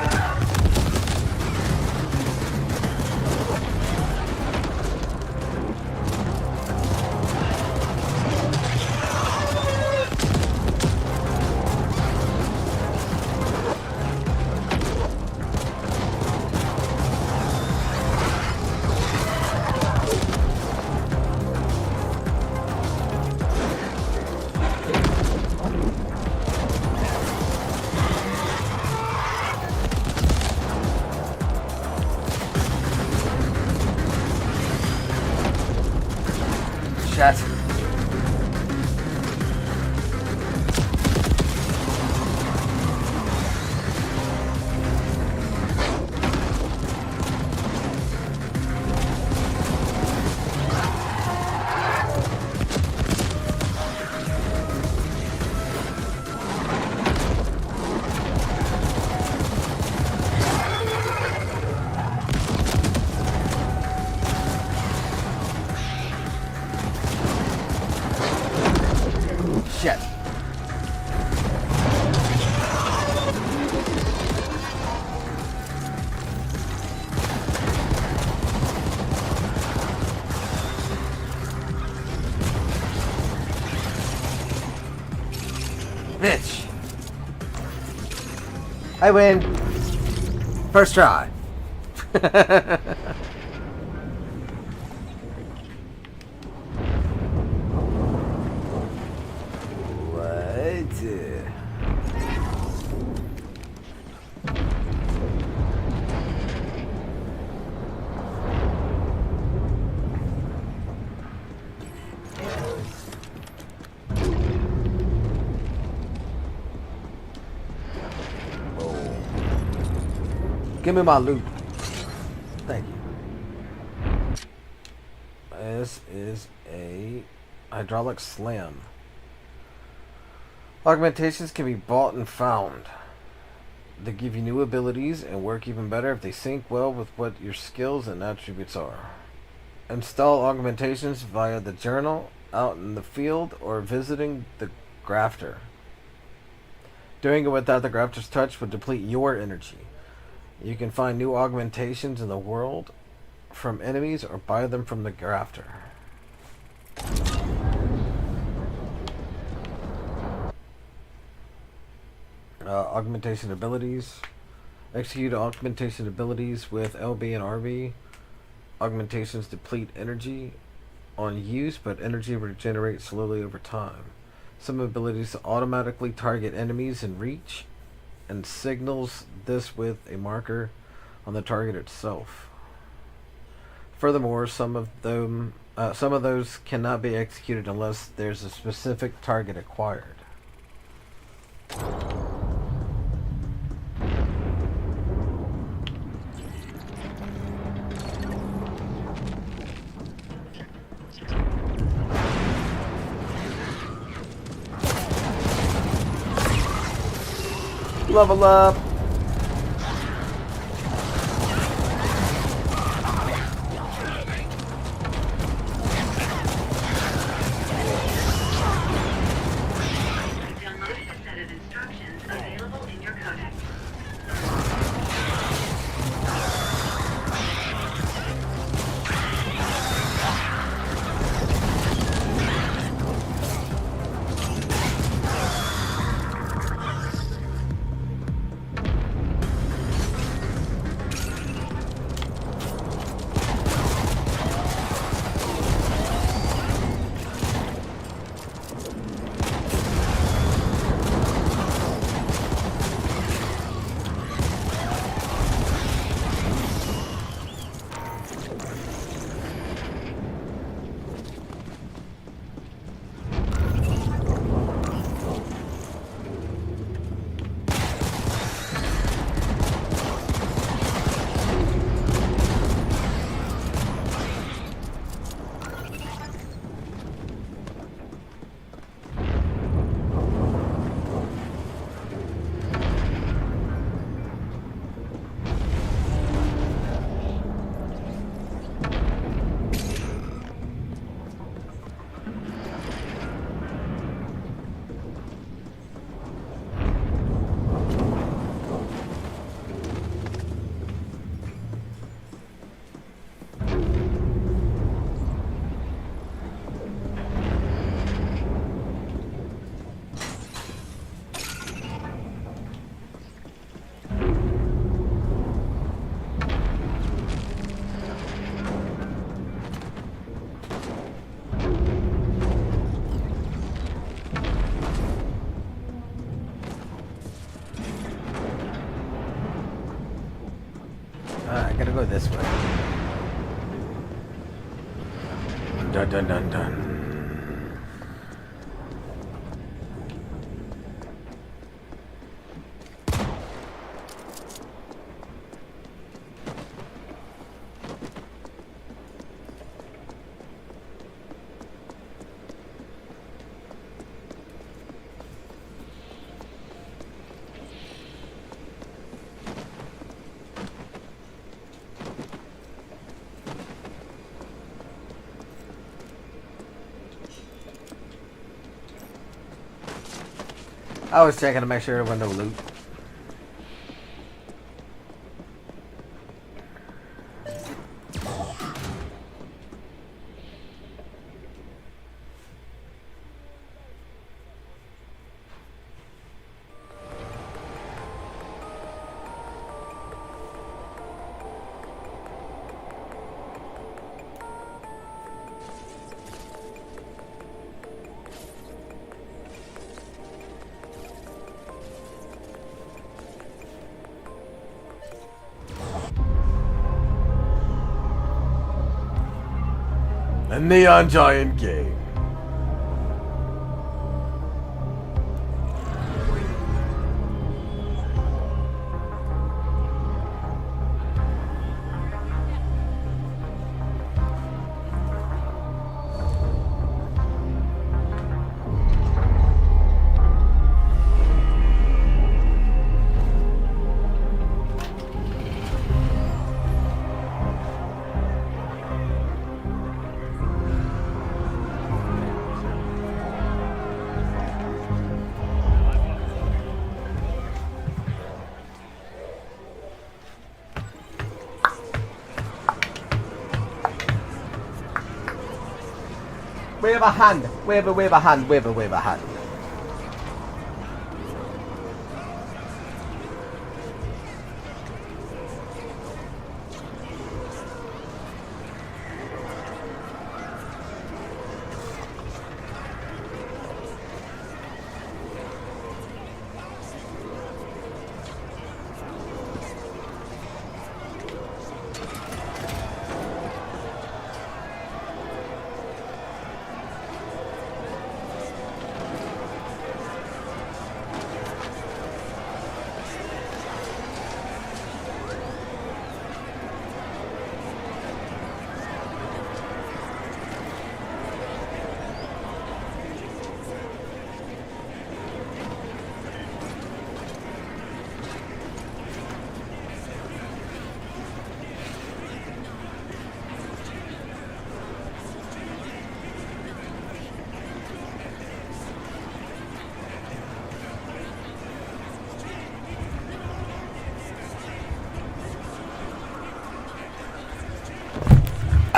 Speaker 1: Shit. Shit. Bitch. I win. First try. Give me my loot. Thank you. This is a hydraulic slam. Augmentations can be bought and found. They give you new abilities and work even better if they sync well with what your skills and attributes are. Install augmentations via the journal, out in the field, or visiting the grafter. Doing it without the grafter's touch would deplete your energy. You can find new augmentations in the world from enemies or buy them from the grafter. Augmentation abilities. Execute augmentation abilities with LB and RB. Augmentations deplete energy on use, but energy regenerates slowly over time. Some abilities automatically target enemies in reach and signals this with a marker on the target itself. Furthermore, some of those cannot be executed unless there's a specific target acquired. Level up.
Speaker 2: Downloaded a set of instructions available in your codex.
Speaker 1: I gotta go this way. Dun dun dun dun. I was checking to make sure there was no loot. A Neon Giant game. Wave a hand, wave a hand, wave a hand.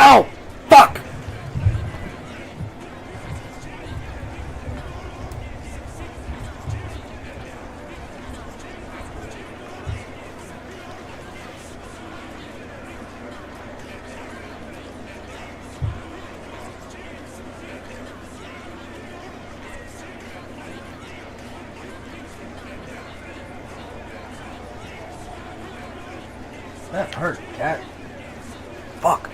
Speaker 1: Ow! Fuck! That hurt, cat. Fuck.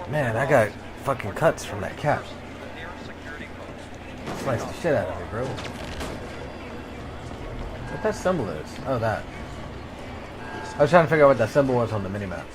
Speaker 1: Man, I got fucking cuts from that cat. Sliced the shit out of me, bro. What that symbol is? Oh, that. I was trying to figure out what that symbol was on the minimap.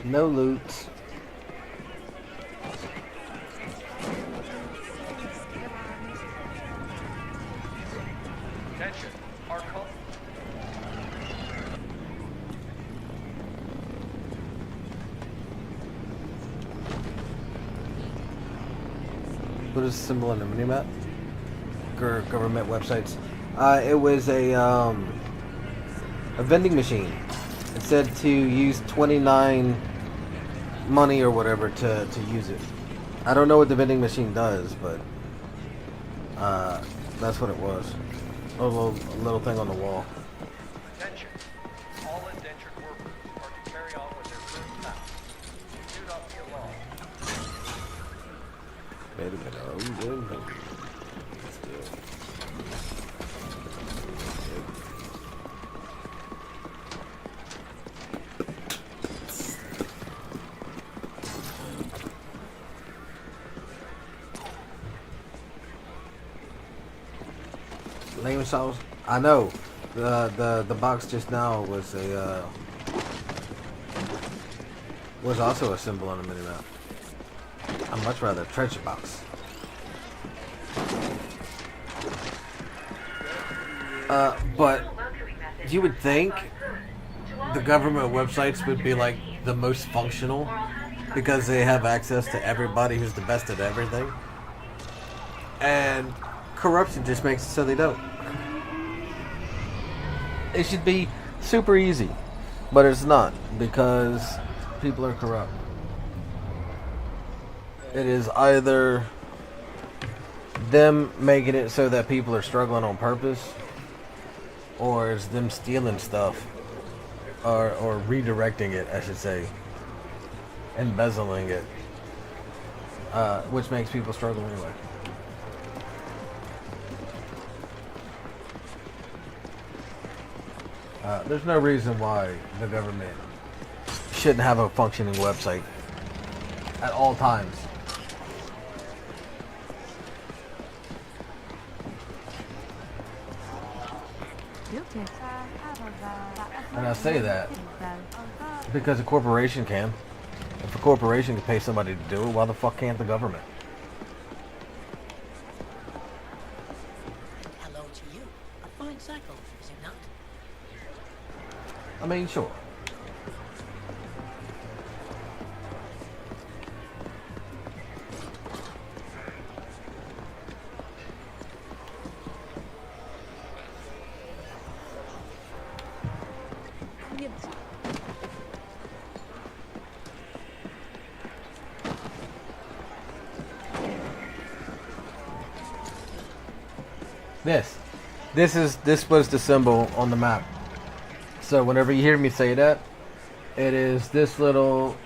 Speaker 1: No loot.
Speaker 6: Attention, our call.
Speaker 1: What is the symbol on the minimap? Government websites. It was a vending machine. It said to use 29 money or whatever to use it. I don't know what the vending machine does, but that's what it was. A little thing on the wall.
Speaker 6: Attention, all indentured workers are to carry on with their current tasks. Do not be alarmed.
Speaker 1: Wait a minute. Oh, good. Name sauce. I know. The box just now was also a symbol on the minimap. I'd much rather a treasure box. But you would think the government websites would be like the most functional because they have access to everybody who's the best at everything. And corruption just makes it so they don't. It should be super easy, but it's not because people are corrupt. It is either them making it so that people are struggling on purpose, or it's them stealing stuff, or redirecting it, I should say, embezzling it, which makes people struggle anyway. There's no reason why the government shouldn't have a functioning website at all times. And I say that because a corporation can. If a corporation can pay somebody to do it, why the fuck can't the government?
Speaker 7: Hello to you. A fine cycle, is it not?
Speaker 1: I mean, sure.
Speaker 7: Give this.
Speaker 1: This was the symbol on the map. So whenever you hear me say that, it is this little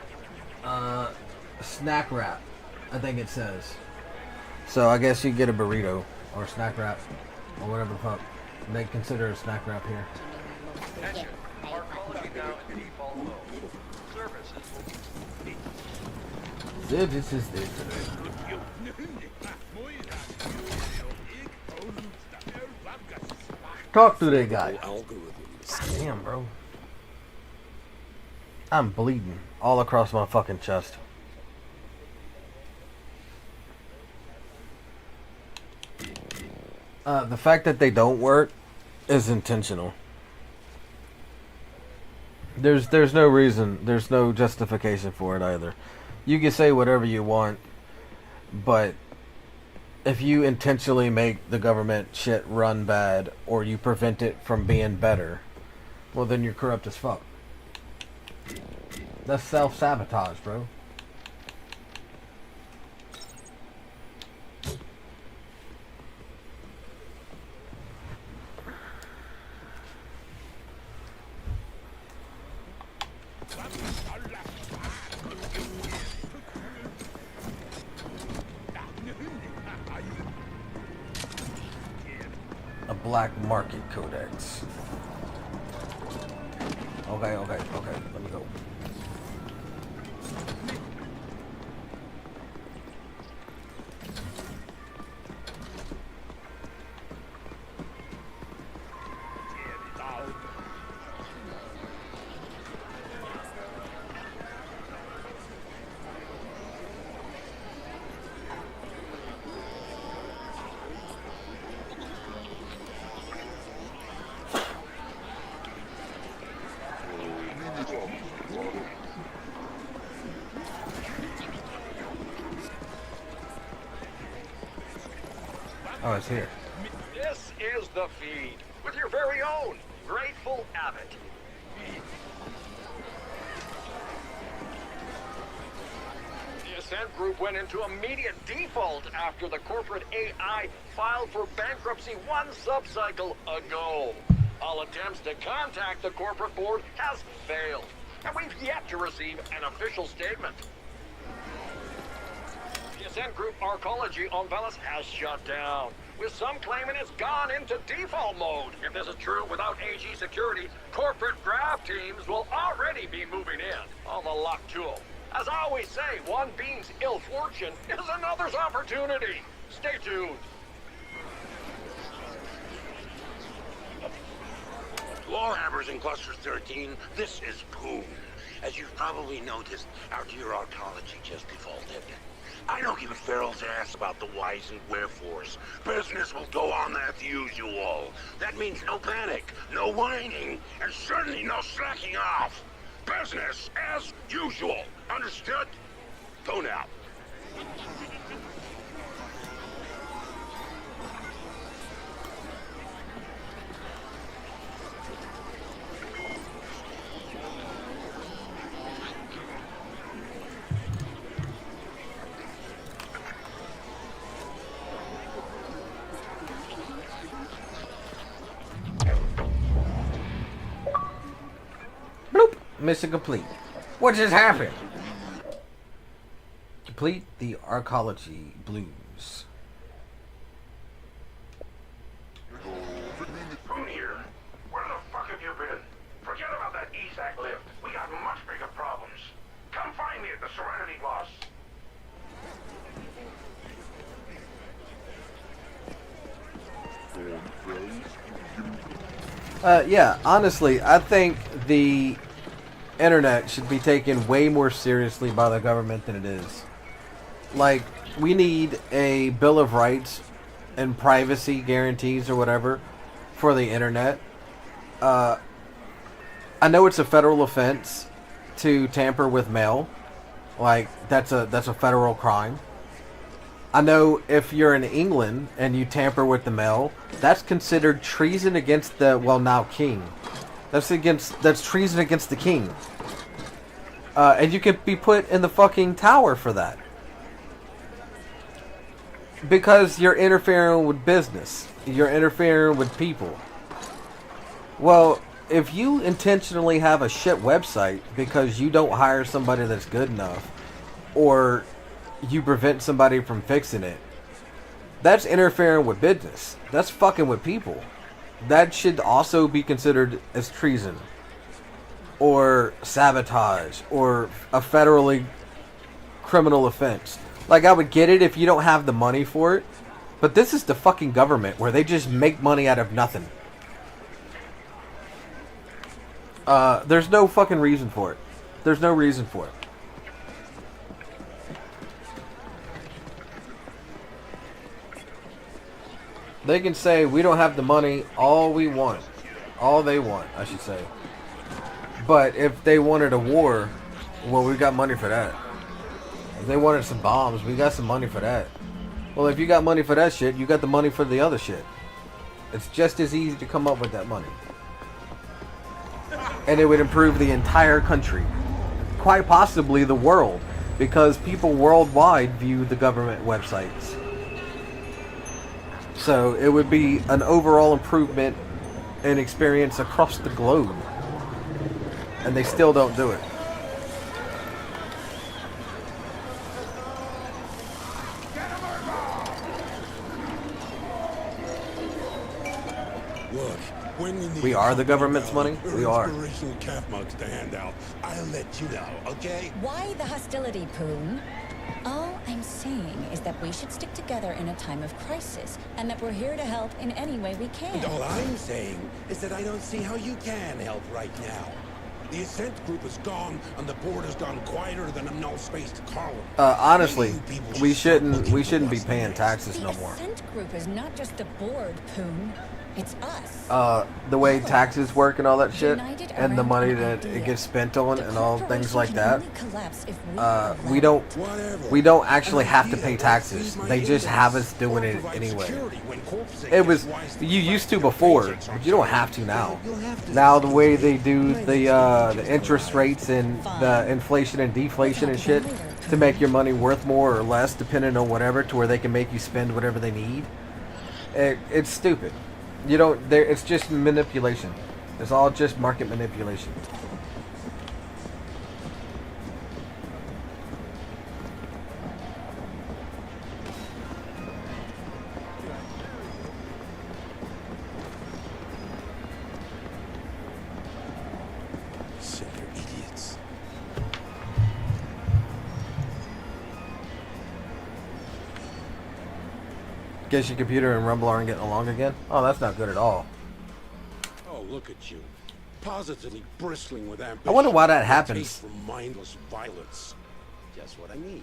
Speaker 1: snack wrap, I think it says. So I guess you get a burrito or a snack wrap or whatever the fuck they consider a snack wrap here.
Speaker 6: Attention. Arcology now in default mode. Services will be...
Speaker 1: This is this. Talk to that guy. Damn, bro. I'm bleeding all across my fucking chest. The fact that they don't work is intentional. There's no reason, there's no justification for it either. You can say whatever you want, but if you intentionally make the government shit run bad or you prevent it from being better, well then you're corrupt as fuck. That's self-sabotage, bro. A black market codex. Okay, let me go. Oh, it's here.
Speaker 6: This is the feed with your very own Grateful Abbott. The Ascent Group went into immediate default after the corporate AI filed for bankruptcy one subcycle ago. All attempts to contact the corporate board has failed, and we've yet to receive an official statement. The Ascent Group Arcology on Velis has shut down, with some claiming it's gone into default mode. If this is true, without AG security, corporate grav teams will already be moving in. All the luck to them. As I always say, one being's ill fortune is another's opportunity. Stay tuned.
Speaker 3: To all hammers in Cluster 13, this is Poon. As you've probably noticed, our dear Arcology just defaulted. I don't give a feral's ass about the whys and wherefores. Business will go on as usual. That means no panic, no whining, and certainly no slacking off. Business as usual. Understood? Go now.
Speaker 1: Bloop! Mission complete. What just happened? Complete the Arcology Blues.
Speaker 3: Poon here. Where the fuck have you been? Forget about that ESAC lift. We got much bigger problems. Come find me at the Serenity Boss.
Speaker 1: Yeah, honestly, I think the internet should be taken way more seriously by the government than it is. Like, we need a Bill of Rights and privacy guarantees or whatever for the internet. I know it's a federal offense to tamper with mail. Like, that's a federal crime. I know if you're in England and you tamper with the mail, that's considered treason against the, well, now king. That's treason against the king. And you could be put in the fucking tower for that. Because you're interfering with business. You're interfering with people. Well, if you intentionally have a shit website because you don't hire somebody that's good enough, or you prevent somebody from fixing it, that's interfering with business. That's fucking with people. That should also be considered as treason, or sabotage, or a federally criminal offense. Like, I would get it if you don't have the money for it, but this is the fucking government where they just make money out of nothing. There's no fucking reason for it. There's no reason for it. They can say we don't have the money all we want. All they want, I should say. But if they wanted a war, well, we got money for that. If they wanted some bombs, we got some money for that. Well, if you got money for that shit, you got the money for the other shit. It's just as easy to come up with that money. And it would improve the entire country. Quite possibly the world. Because people worldwide view the government websites. So it would be an overall improvement in experience across the globe. And they still don't do it.
Speaker 4: Look, when
Speaker 1: We are the government's money? We are.
Speaker 4: Inspirational calf mugs to hand out. I'll let you know, okay?
Speaker 8: Why the hostility, Poon? All I'm saying is that we should stick together in a time of crisis, and that we're here to help in any way we can.
Speaker 9: And all I'm saying is that I don't see how you can help right now. The Ascent group is gone, and the board has gone quieter than a null-spaced column.
Speaker 1: Honestly, we shouldn't be paying taxes no more.
Speaker 8: The Ascent group is not just the board, Poon. It's us.
Speaker 1: The way taxes work and all that shit,
Speaker 8: United
Speaker 1: and the
Speaker 8: around
Speaker 1: money
Speaker 8: an
Speaker 1: that
Speaker 8: idea.
Speaker 1: it gets spent on,
Speaker 8: The
Speaker 1: and all things
Speaker 8: corporation
Speaker 1: like
Speaker 8: can
Speaker 1: that.
Speaker 8: only collapse if we
Speaker 1: We don't actually have to pay taxes. They just have us doing it anyway. It was you used to before, but you don't have to now. Now the way they do the interest rates and the inflation and deflation and shit to make your money worth more or less depending on whatever, to where they can make you spend whatever they need. It's stupid. You don't. It's just manipulation. It's all just market manipulation.
Speaker 4: Silly idiots.
Speaker 1: Guess your computer and Rumble aren't getting along again? Oh, that's not good at all.
Speaker 9: Oh, look at you. Positively bristling with ambition.
Speaker 1: I wonder why that
Speaker 9: and
Speaker 1: happens.
Speaker 9: taste for mindless violence. Just what I need.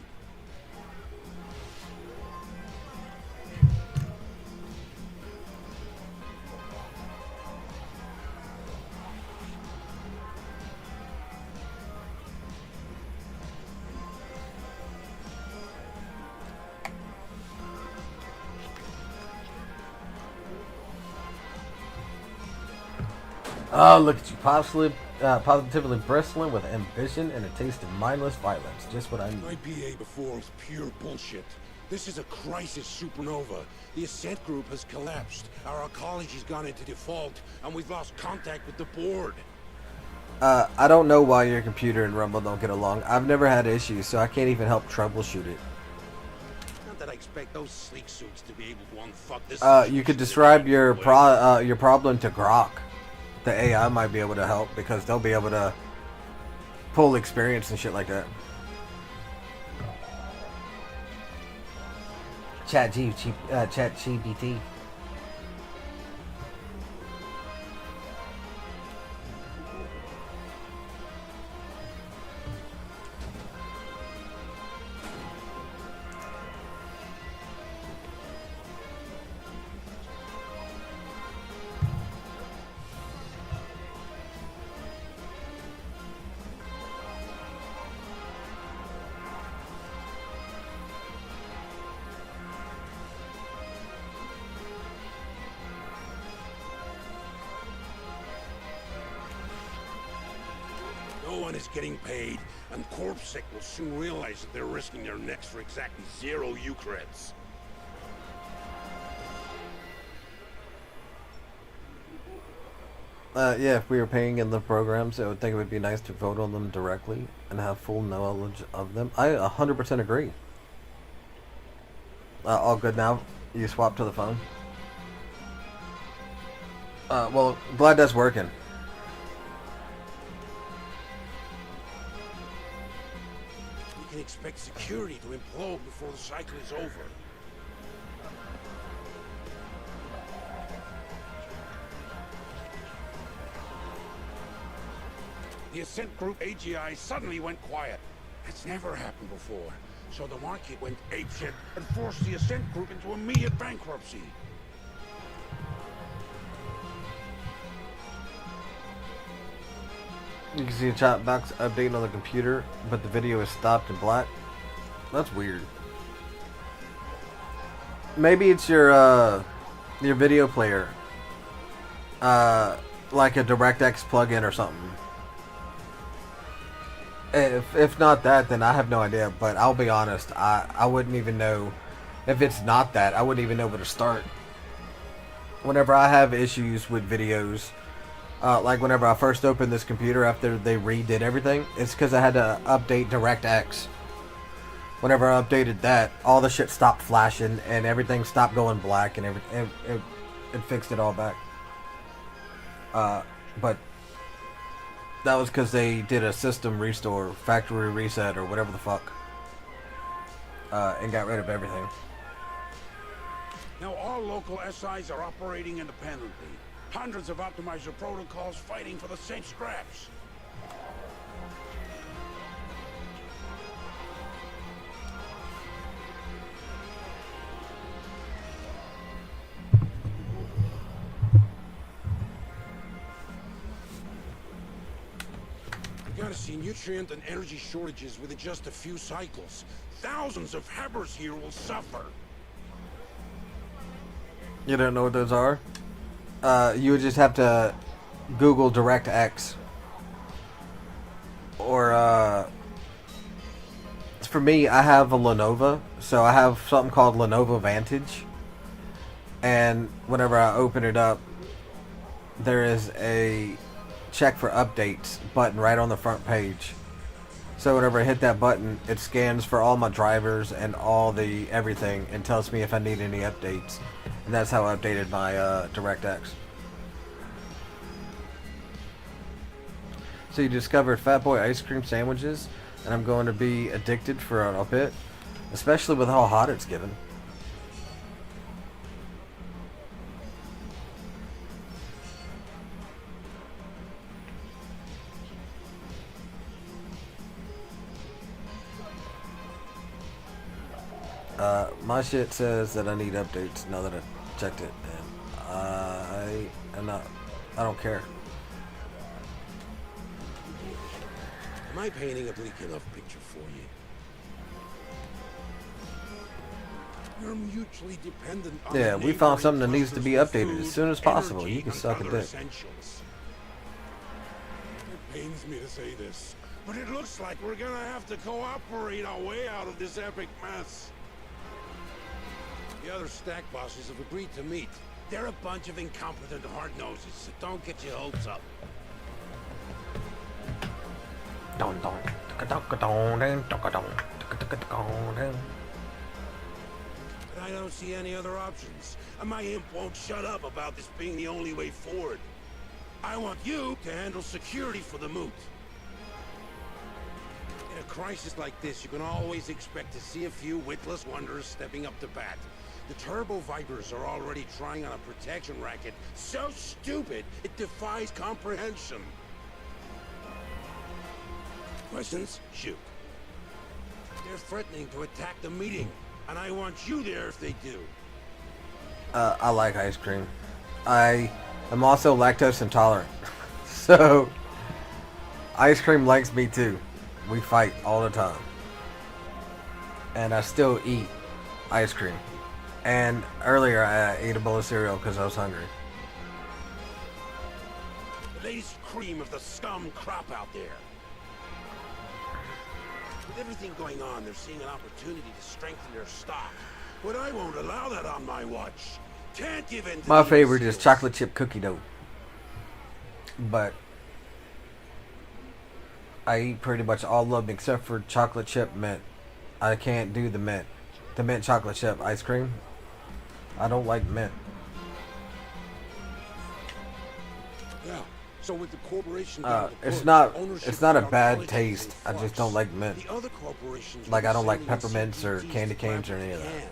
Speaker 1: Oh, look at you, positively bristling with ambition and a taste of mindless violence. Just what I need.
Speaker 9: IPA before was pure bullshit. This is a crisis supernova. The Ascent group has collapsed. Our ecology's gone into default, and we've lost contact with the board.
Speaker 1: I don't know why your computer and Rumble don't get along. I've never had issues, so I can't even help troubleshoot it.
Speaker 9: Not that I expect those sleek suits to be able to unfuck this.
Speaker 1: You could describe your problem to Grok. The AI might be able to help because they'll be able to pull experience and shit like that. Chat GPT.
Speaker 9: No one is getting paid, and Corpsec will soon realize that they're risking their necks for exactly 0 Eucreds.
Speaker 1: Yeah, if we were paying in the programs, I would think it would be nice to vote on them directly and have full knowledge of them. I 100% agree. All good now? You swap to the phone? Well, glad that's working.
Speaker 9: We can expect security to implode before the cycle is over. The Ascent Group AGI suddenly went quiet. That's never happened before. So the market went apeshit and forced the Ascent Group into immediate bankruptcy.
Speaker 1: You can see a chat box updating on the computer, but the video is stopped in black. That's weird. Maybe it's your video player. Like a DirectX plugin or something. If not that, then I have no idea. But I'll be honest, I wouldn't even know. If it's not that, I wouldn't even know where to start. Whenever I have issues with videos, like whenever I first opened this computer after they redid everything, it's because I had to update DirectX. Whenever I updated that, all the shit stopped flashing and everything stopped going black, and it fixed it all back. But that was because they did a system restore, factory reset, or whatever the fuck, and got rid of everything.
Speaker 9: Now all local SIs are operating independently. Hundreds of optimizer protocols fighting for the same scraps. You gotta see nutrient and energy shortages within just a few cycles. Thousands of Habbers here will suffer.
Speaker 1: You don't know what those are? You would just have to Google DirectX. Or, for me, I have a Lenovo, so I have something called Lenovo Vantage. And whenever I open it up, there is a check for updates button right on the front page. So whenever I hit that button, it scans for all my drivers and all the everything and tells me if I need any updates. And that's how I updated my DirectX. So you discovered Fat Boy ice cream sandwiches, and I'm going to be addicted for a bit, especially with how hot it's given. My shit says that I need updates now that I checked it, and I don't care.
Speaker 9: Am I painting a bleak enough picture for you? You're mutually dependent on
Speaker 1: Yeah, we found something that needs to be updated as soon as possible. You can suck a dick.
Speaker 9: Essentials. It pains me to say this, but it looks like we're gonna have to cooperate our way out of this epic mess. The other stack bosses have agreed to meet. They're a bunch of incompetent hard-noses, so don't get your hopes up. But I don't see any other options. And my imp won't shut up about this being the only way forward. I want you to handle security for the moot. In a crisis like this, you can always expect to see a few witless wonders stepping up to bat. The Turbo Vipers are already trying on a protection racket so stupid it defies comprehension. Questions? Shoot. They're threatening to attack the meeting, and I want you there if they do.
Speaker 1: I like ice cream. I am also lactose intolerant. So, ice cream likes me too. We fight all the time. And I still eat ice cream. And earlier I ate a bowl of cereal because I was hungry.
Speaker 9: The latest cream of the scum crop out there. With everything going on, they're seeing an opportunity to strengthen their stock. But I won't allow that on my watch. Can't give in to
Speaker 1: My
Speaker 9: the
Speaker 1: favorite is
Speaker 9: imbeciles.
Speaker 1: chocolate chip cookie dough. But I eat pretty much all of them except for chocolate chip mint. I can't do the mint. The mint chocolate chip ice cream. I don't like mint.
Speaker 9: Yeah. So with the corporation
Speaker 1: It's not a bad taste. I just don't like mint.
Speaker 9: The other corporations
Speaker 1: Like I don't like
Speaker 9: sending
Speaker 1: peppermints or
Speaker 9: CPGs
Speaker 1: candy
Speaker 9: to
Speaker 1: canes or
Speaker 9: grab
Speaker 1: any of
Speaker 9: what
Speaker 1: that.
Speaker 9: they can.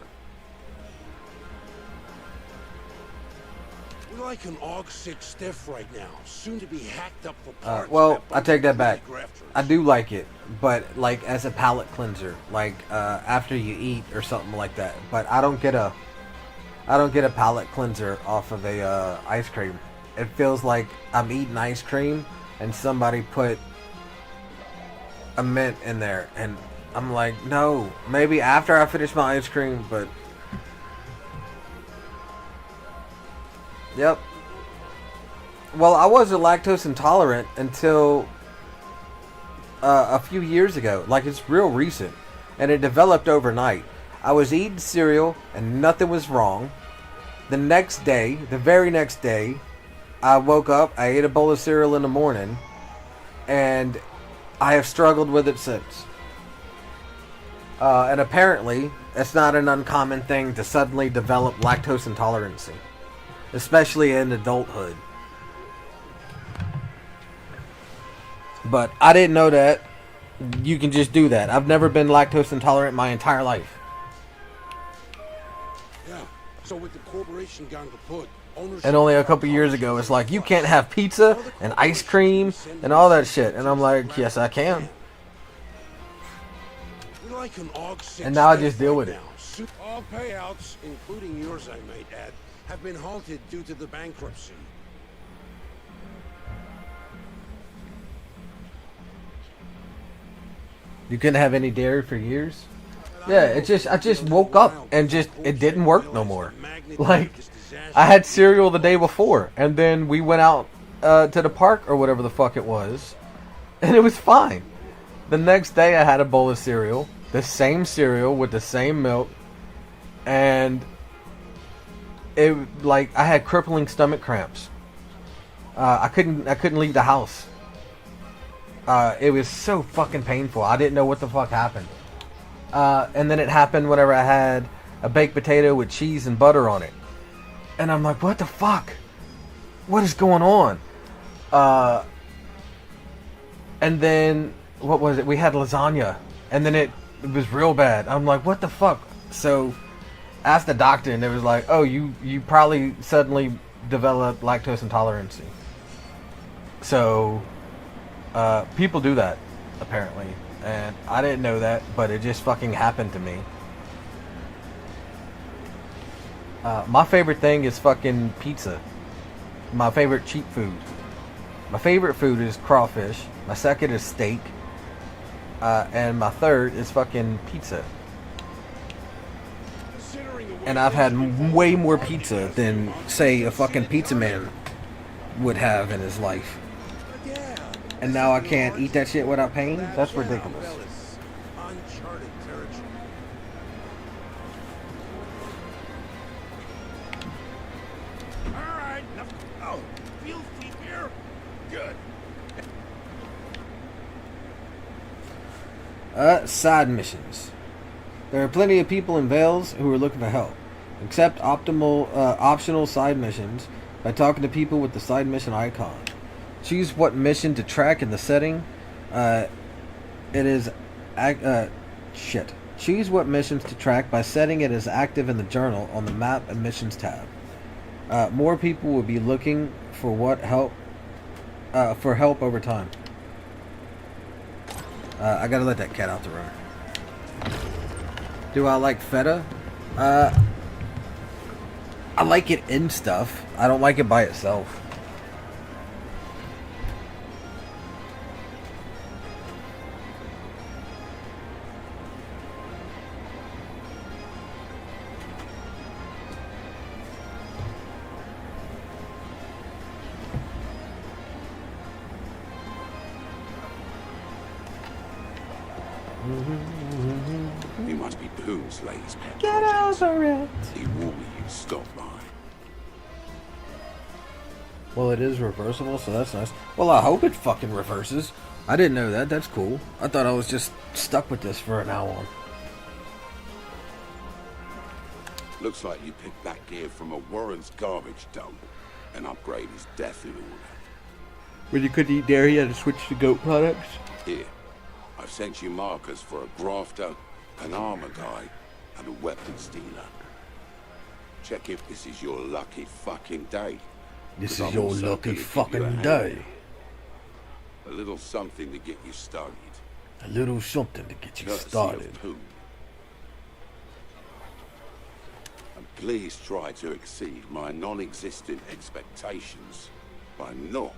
Speaker 9: We're like an AUG 6 stiff right now, soon to be hacked up for parts.
Speaker 1: Well,
Speaker 9: by a
Speaker 1: I take that
Speaker 9: bunch
Speaker 1: back.
Speaker 9: of grafters.
Speaker 1: I do like it, but like as a palate cleanser, like after you eat or something like that. But I don't get a palate cleanser off of a ice cream. It feels like I'm eating ice cream and somebody put a mint in there, and I'm like, no, maybe after I finish my ice cream, but yep. Well, I wasn't lactose intolerant until a few years ago. Like, it's real recent. And it developed overnight. I was eating cereal and nothing was wrong. The next day, the very next day, I woke up, I ate a bowl of cereal in the morning, and I have struggled with it since. And apparently, it's not an uncommon thing to suddenly develop lactose intolerance, especially in adulthood. But I didn't know that you can just do that. I've never been lactose intolerant my entire life.
Speaker 9: Yeah. So with the corporation gone kaput, ownership
Speaker 1: And only a couple years ago, it's like, you can't have pizza and ice cream and all that shit. And I'm like, yes, I can.
Speaker 9: We're like an AUG 6
Speaker 1: And now I
Speaker 9: stiff
Speaker 1: just deal with
Speaker 9: right
Speaker 1: it.
Speaker 9: now. All payouts, including yours, I might add, have been halted due to the bankruptcy.
Speaker 1: You couldn't have any dairy for years? Yeah, I just woke up and it didn't work no more. Like, I had cereal the day before, and then we went out to the park or whatever the fuck it was, and it was fine. The next day I had a bowl of cereal, the same cereal with the same milk, and it, like, I had crippling stomach cramps. I couldn't leave the house. It was so fucking painful. I didn't know what the fuck happened. And then it happened whenever I had a baked potato with cheese and butter on it. And I'm like, what the fuck? What is going on? And then, what was it? We had lasagna. And then it was real bad. I'm like, what the fuck? So, asked the doctor, and it was like, oh, you probably suddenly developed lactose intolerance. So, people do that, apparently. And I didn't know that, but it just fucking happened to me. My favorite thing is fucking pizza. My favorite cheap food. My favorite food is crawfish. My second is steak. And my third is fucking pizza. And I've had way more pizza than, say, a fucking pizza man would have in his life. And now I can't eat that shit without paying? That's ridiculous.
Speaker 9: Uncharted territory. All right. Oh, feel free here. Good.
Speaker 1: Side missions. There are plenty of people in Vales who are looking for help. Accept optional side missions by talking to people with the side mission icon. Choose what mission to track in the setting. Choose what missions to track by setting it as active in the journal on the map and missions tab. More people will be looking for help over time. I gotta let that cat out the room. Do I like feta? I like it in stuff. I don't like it by itself.
Speaker 9: He must be Poon's latest pet
Speaker 1: Get
Speaker 9: project.
Speaker 1: over it.
Speaker 9: He warned me you'd stop by.
Speaker 1: Well, it is reversible, so that's nice. Well, I hope it fucking reverses. I didn't know that. That's cool. I thought I was just stuck with this for now on.
Speaker 9: Looks like you picked that gear from a Warren's garbage dump. An upgrade is death in order.
Speaker 1: When you couldn't eat dairy, you had to switch to goat products?
Speaker 9: Here, I've sent you markers for a grafter, an armor guy, and a weapons dealer. Check if this is your lucky fucking day.
Speaker 1: This
Speaker 9: 'Cause
Speaker 1: is
Speaker 9: I'm
Speaker 1: your
Speaker 9: also
Speaker 1: lucky
Speaker 9: gonna give you a
Speaker 1: fucking
Speaker 9: hand.
Speaker 1: day.
Speaker 9: A little something to get you started.
Speaker 1: A little something to get you
Speaker 9: Courtesy
Speaker 1: started.
Speaker 9: of Poon. And please try to exceed my non-existent expectations by not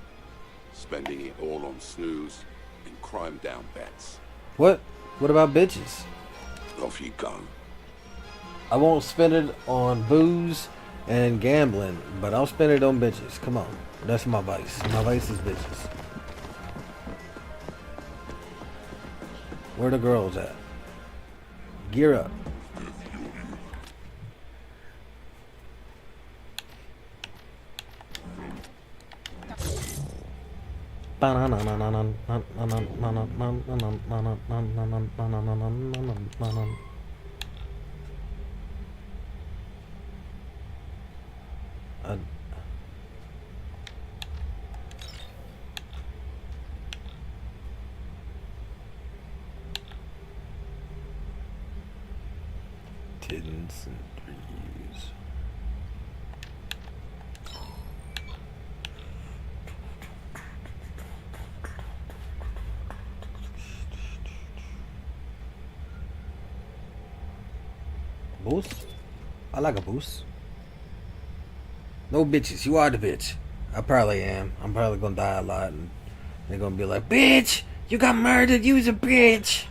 Speaker 9: spending it all on snooze and crime-down bets.
Speaker 1: What? What about bitches?
Speaker 9: Off you go.
Speaker 1: I won't spend it on booze and gambling, but I'll spend it on bitches. Come on. That's my vice. My vice is bitches. Where the girls at? Gear up. Tens and threes. Boost? I like a boost. No bitches, you are the bitch. I probably am. I'm probably gonna die a lot and they're gonna be like, bitch, you got murdered, you was a bitch.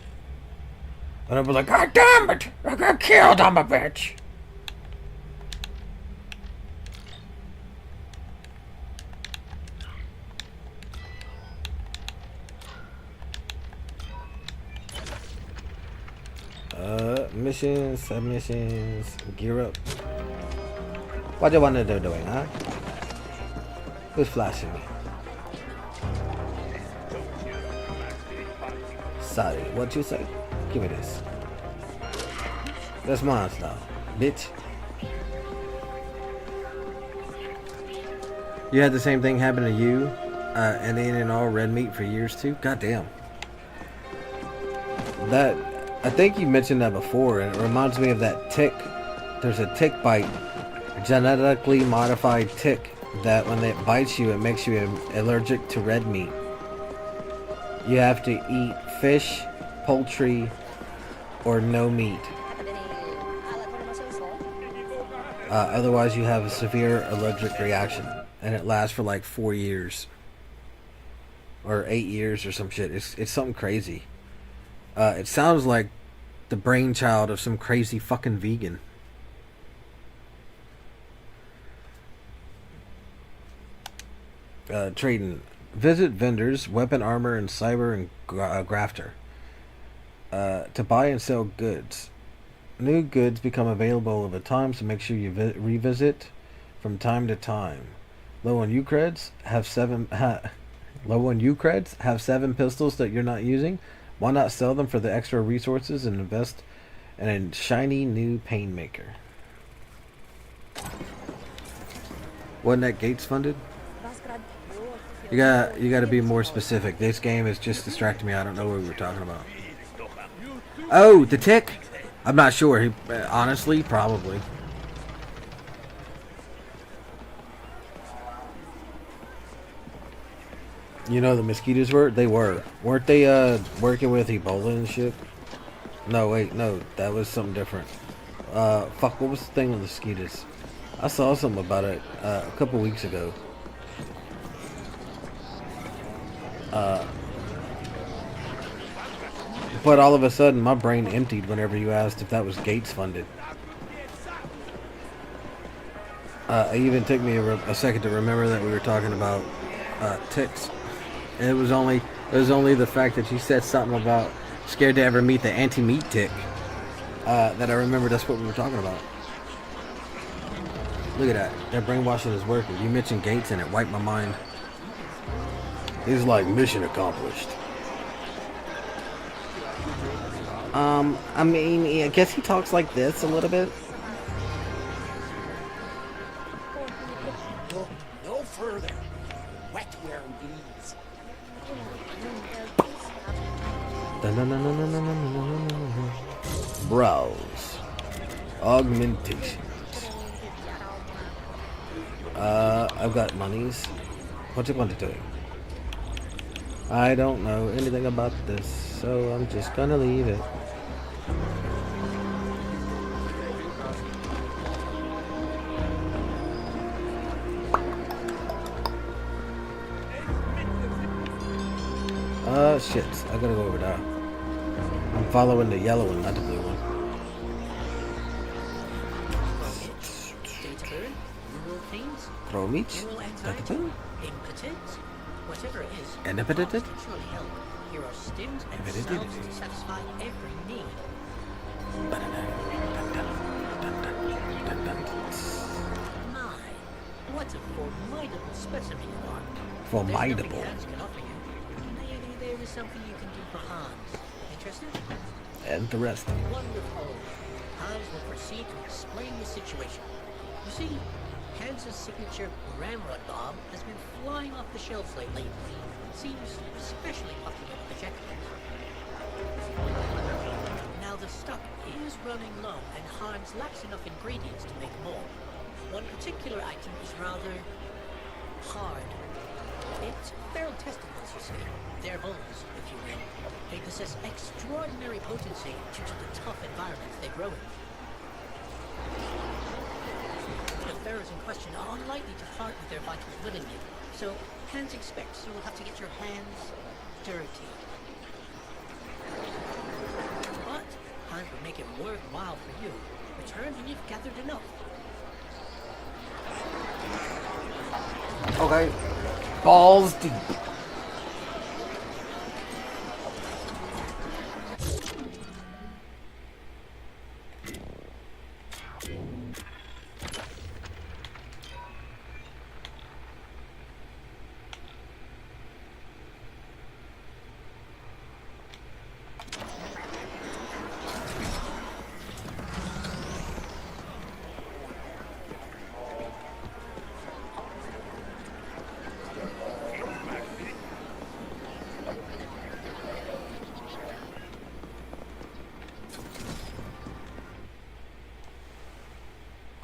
Speaker 1: And I'll be like, God damn it, I got killed, I'm a bitch. Missions, submissions, gear up. What do you want to do doing, huh? Who's flashing me? Sorry, what you say? Give me this. That's mine now, bitch. You had the same thing happen to you, and eating all red meat for years too? God damn. That, I think you mentioned that before, and it reminds me of that tick. There's a tick bite, genetically modified tick, that when it bites you, it makes you allergic to red meat. You have to eat fish, poultry, or no meat. Otherwise, you have a severe allergic reaction, and it lasts for like 4 years or 8 years or some shit. It's something crazy. It sounds like the brainchild of some crazy fucking vegan. Trading. Visit vendors, weapon, armor, and cyber and grafter to buy and sell goods. New goods become available over time, so make sure you revisit from time to time. Low on Ucreds have 7 pistols that you're not using. Why not sell them for the extra resources and invest in a shiny new painmaker? Wasn't that Gates funded? You gotta be more specific. This game is just distracting me. I don't know what we were talking about. Oh, the tick? I'm not sure. Honestly, probably. You know the mosquitoes were? They were. Weren't they working with Ebola and shit? No, wait, no. That was something different. Fuck, what was the thing with the mosquitoes? I saw something about it a couple weeks ago. But all of a sudden, my brain emptied whenever you asked if that was Gates funded. It even took me a second to remember that we were talking about ticks. And it was only the fact that you said something about Scared to ever meet the anti-meat tick. That I remember that's what we were talking about. Look at that. That brainwashing is working. You mentioned Gates and it wiped my mind. He's like, mission accomplished. I mean, I guess he talks like this a little bit.
Speaker 7: No further. Wet where it bleeds.
Speaker 1: Browse. Augmentation. I've got monies. What's it going to do? I don't know anything about this, so I'm just gonna leave it. Shit. I gotta go over there. I'm following the yellow one, not the blue one.
Speaker 7: Data burn, neural pains,
Speaker 1: Throw meat.
Speaker 7: neural anxiety, impotence, whatever it is.
Speaker 1: Inhibited?
Speaker 7: Can surely help. Here are stims and salves to satisfy every need. My, what a formidable specimen you are.
Speaker 1: Formidable.
Speaker 7: There's nothing Hans can offer you. Maybe there is something you can do for Hans. Interested?
Speaker 1: Interesting.
Speaker 7: Wonderful. Hans will proceed to explain the situation. You see, Hans's signature ramrod bomb has been flying off the shelves lately. Seems especially popular with the checkers. Now the stock is running low, and Hans lacks enough ingredients to make more. One particular item is rather hard. It's feral testicles, you see. They're bulls, if you will. They possess extraordinary potency due to the tough environments they grow in. The pharaohs in question are unlikely to part with their vitals willingly, so Hans expects you will have to get your hands dirty. But Hans will make it worthwhile for you. Return when you've gathered enough.
Speaker 1: Okay. Balls deep.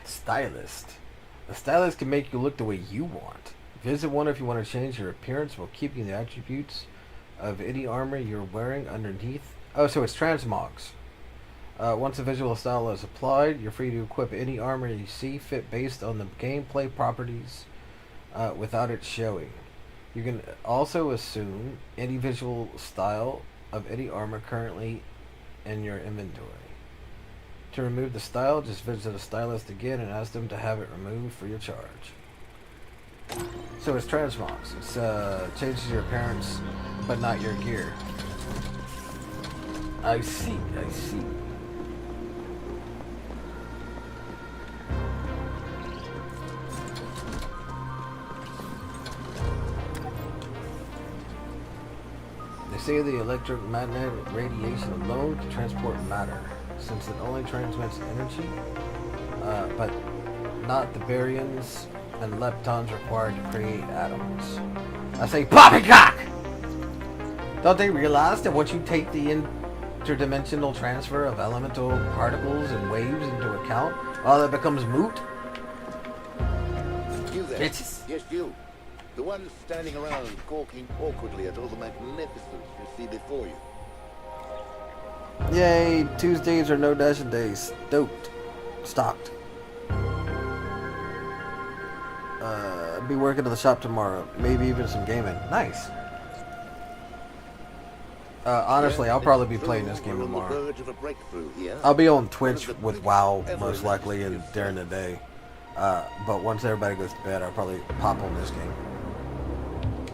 Speaker 1: Stylist. A stylist can make you look the way you want. Visit one if you want to change your appearance while keeping the attributes of any armor you're wearing underneath. Oh, so it's transmogs. Once a visual style is applied, you're free to equip any armor you see fit based on the gameplay properties without it showing. You can also assume any visual style of any armor currently in your inventory. To remove the style, just visit a stylist again and ask them to have it removed for your charge. So it's transmogs. It's changes your appearance, but not your gear. I see. They say the electromagnetic radiation alone can transport matter, since it only transmits energy, but not the baryons and leptons required to create atoms. I say poppycock! Don't they realize that once you take the interdimensional transfer of elemental particles and waves into account, all that becomes moot?
Speaker 10: You there?
Speaker 1: Bitches.
Speaker 10: Yes, you. The one standing around gawking awkwardly at all the magnificence you see before you.
Speaker 1: Yay, Tuesdays are no dashing days. Stoked. Stocked. Be working at the shop tomorrow. Maybe even some gaming. Nice. Honestly, I'll probably be playing this game tomorrow.
Speaker 10: On the verge of a breakthrough here.
Speaker 1: I'll be on Twitch with WoW most likely and during the day. But once everybody goes to bed, I'll probably pop on this game.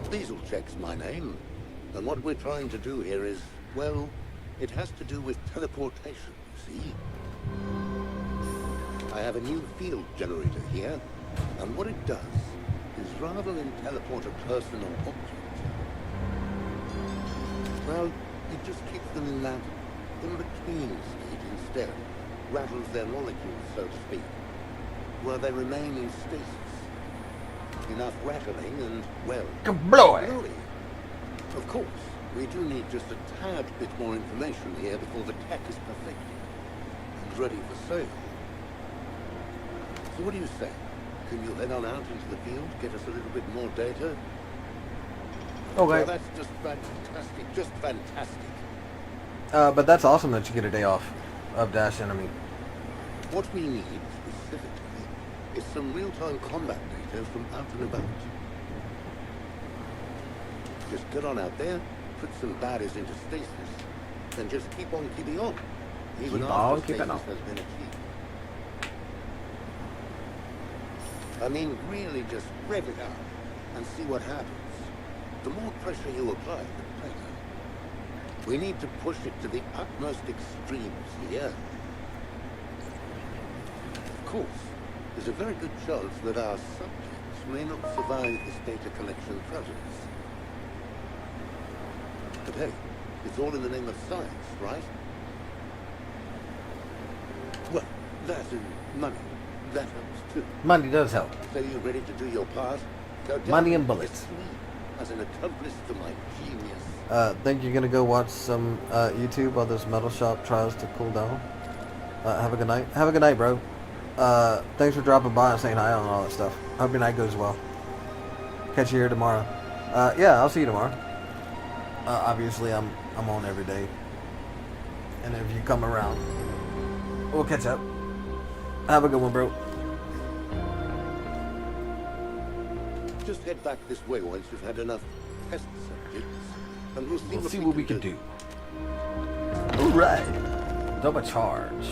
Speaker 10: Diesel check's my name. And what we're trying to do here is, well, It has to do with teleportation, you see. I have a new field generator here, and what it does is rather than teleport a person or object, well, it just keeps them in that in-between state instead, rattles their molecules, so to speak, where they remain in stasis. Enough rattling and, well,
Speaker 1: Kabloy!
Speaker 10: glory. Of course, we do need just a tad bit more information here before the tech is perfected and ready for sale. So what do you say? Can you head on out into the field, get us a little bit more data?
Speaker 1: Okay.
Speaker 10: Well, that's just fantastic, just fantastic.
Speaker 1: But that's awesome that you get a day off of Dash Enemy.
Speaker 10: What we need, specifically, is some real-time combat data from out and about. Just get on out there, put some baddies into stasis, then just keep on keeping on. Even
Speaker 1: Keep
Speaker 10: after
Speaker 1: on
Speaker 10: stasis
Speaker 1: keeping on.
Speaker 10: has been achieved. I mean, really just rev it up and see what happens. The more pressure you apply, the better. We need to push it to the utmost extremes here. Of course, there's a very good chance that our subjects may not survive this data collection process. But hey, it's all in the name of science, right? Well, that and money, that helps too.
Speaker 1: Money does help.
Speaker 10: So you ready to do your part? Go down
Speaker 1: Money and
Speaker 10: get
Speaker 1: bullets.
Speaker 10: me as an accomplice to my genius.
Speaker 1: Think you're gonna go watch some YouTube while this metal shop tries to cool down? Have a good night. Have a good night, bro. Thanks for dropping by and saying hi and all that stuff. Hope your night goes well. Catch you here tomorrow. Yeah, I'll see you tomorrow. Obviously, I'm on every day, and if you come around, we'll catch up. Have a good one, bro.
Speaker 10: Just head back this way once you've had enough test subjects, and
Speaker 1: We'll see what we can do. Alright. Double charge.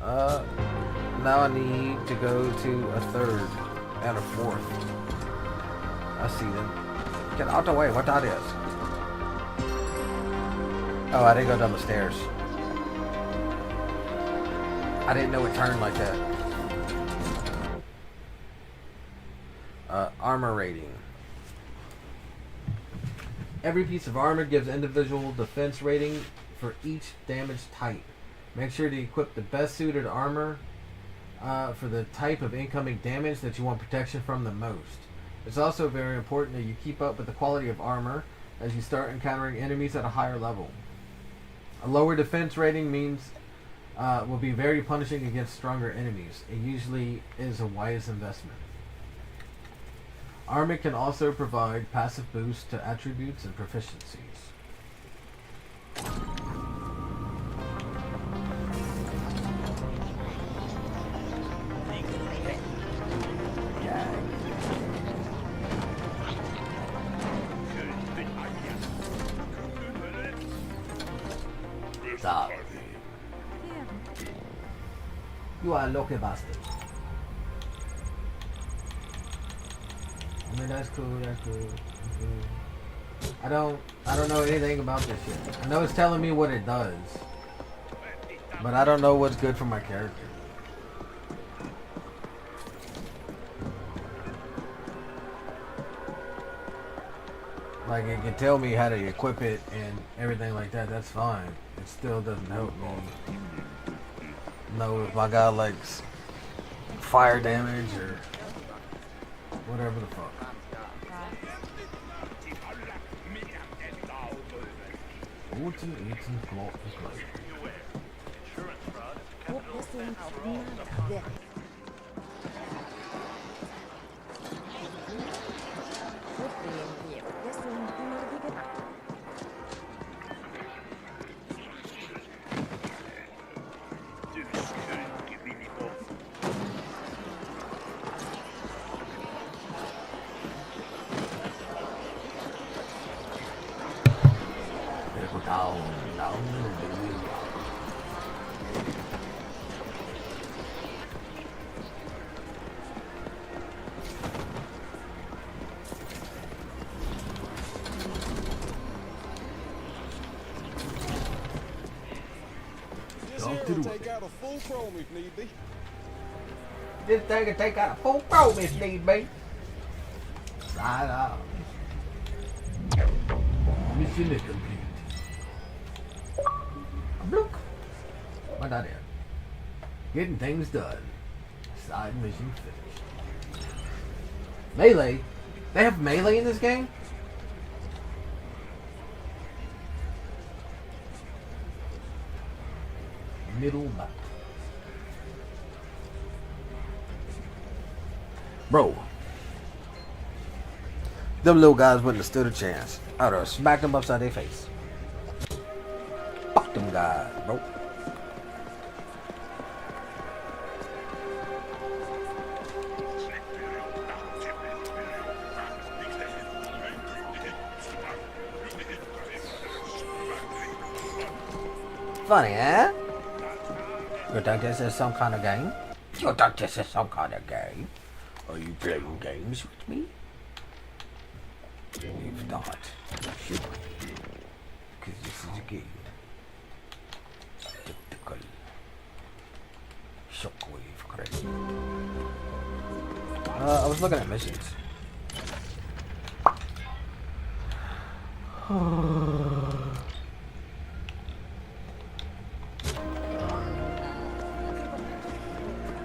Speaker 1: Now I need to go to a third and a fourth. I see them. Get out the way, what that is. Oh, I didn't go down the stairs. I didn't know it turned like that. Armor rating. Every piece of armor gives individual defense rating for each damage type. Make sure to equip the best suited armor for the type of incoming damage that you want protection from the most. It's also very important that you keep up with the quality of armor as you start encountering enemies at a higher level. A lower defense rating means will be very punishing against stronger enemies. It usually is a wise investment. Armor can also provide passive boosts to attributes and proficiencies. Stop. You are a lucky bastard. I mean, that's cool, that's cool. That's cool. I don't know anything about this shit. I know it's telling me what it does, but I don't know what's good for my character. Like, it can tell me how to equip it and everything like that, that's fine. It still doesn't help me know if I got, like, fire damage or whatever the fuck. Guten Eaten Plot is great. do
Speaker 9: take
Speaker 1: with it.
Speaker 9: out a full chrome if need be.
Speaker 1: This thing can take out a full chrome if need be. Right on. Mission complete. Bloop. What that is? Getting things done. Side mission finished. Melee? They have melee in this game? Middle back. Bro. Them little guys wouldn't have stood a chance. I would have smacked them upside their face. Fuck them guys, bro. Funny, eh? You think this is some kind of game? You think this is some kind of game? Are you playing games with me? If not, shoot me. Because this is a game. Tactical. Shockwave crazy. I was looking at missions.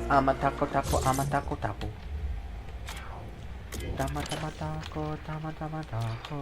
Speaker 1: I'm a taco taco, I'm a taco taco. Tama tama taco, tama tama taco.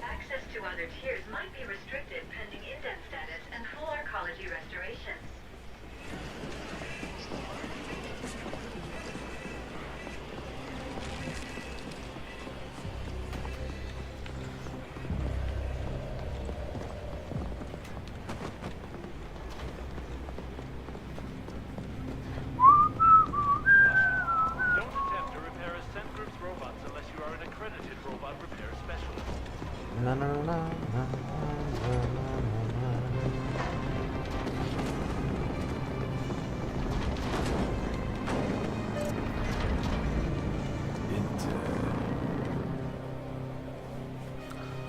Speaker 2: Access to other tiers might be restricted pending indent status and full arcology restorations.
Speaker 11: Don't attempt to repair Ascentqq's robots unless you are an accredited robot repair specialist.
Speaker 1: Na na na na na na na.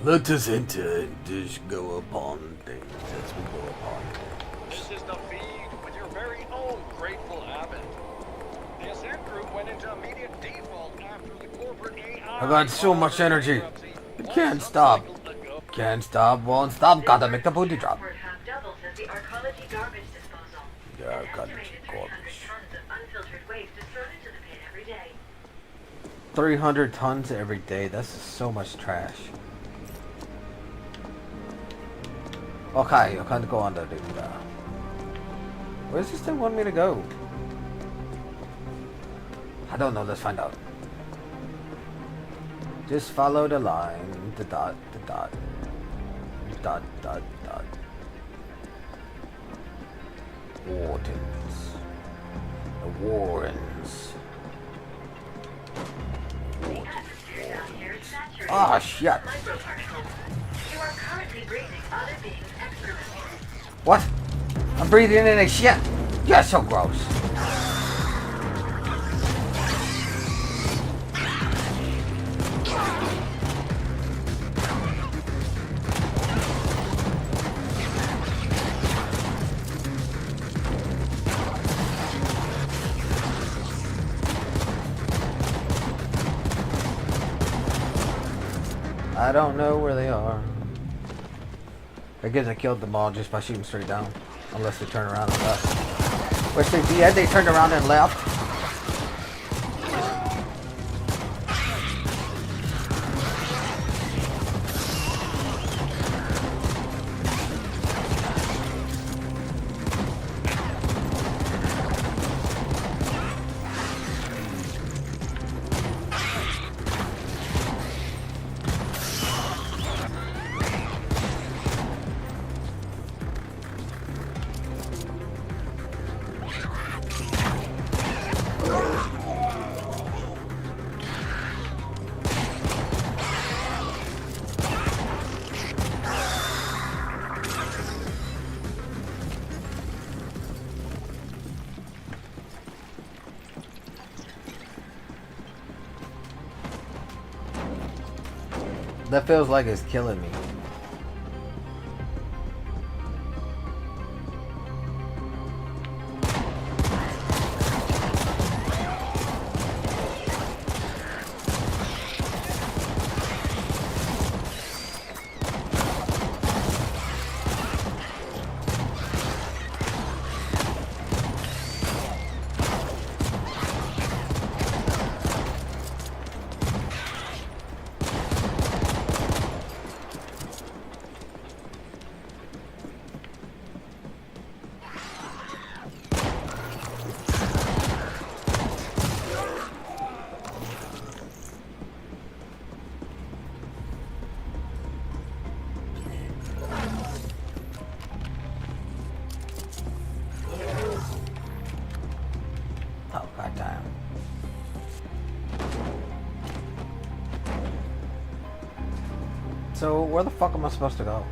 Speaker 1: Let us enter and just go upon things as we go upon things.
Speaker 6: This is the feed with your very own Grateful Abbott. The Ascent group went into immediate default after the corporate AI...
Speaker 1: I got so much energy. I can't stop. Can't stop, won't stop. Gotta make the booty drop.
Speaker 2: Transport hub doubles as the arcology garbage disposal.
Speaker 1: Yeah,
Speaker 2: An
Speaker 1: arcology
Speaker 2: estimated 300
Speaker 1: garbage.
Speaker 2: tons of unfiltered waste is thrown into the pit every day.
Speaker 1: 300 tons every day. That's so much trash. Okay, I can't go on that dude. Where's this thing want me to go? I don't know. Let's find out. Just follow the line. The dot. The dot. Dot. Dot. Dot. Wardens. The Warrens.
Speaker 2: The atmosphere down here is saturated
Speaker 1: Ah,
Speaker 2: with
Speaker 1: shit.
Speaker 2: microparticles. You are currently breathing other beings' excrement.
Speaker 1: What? I'm breathing in a shit. You're so gross. I don't know where they are. I guess I killed them all just by shooting straight down. Unless they turn around and left. Which they did, they turned around and left. That feels like it's killing me. Oh, goddamn. So, where the fuck am I supposed to go?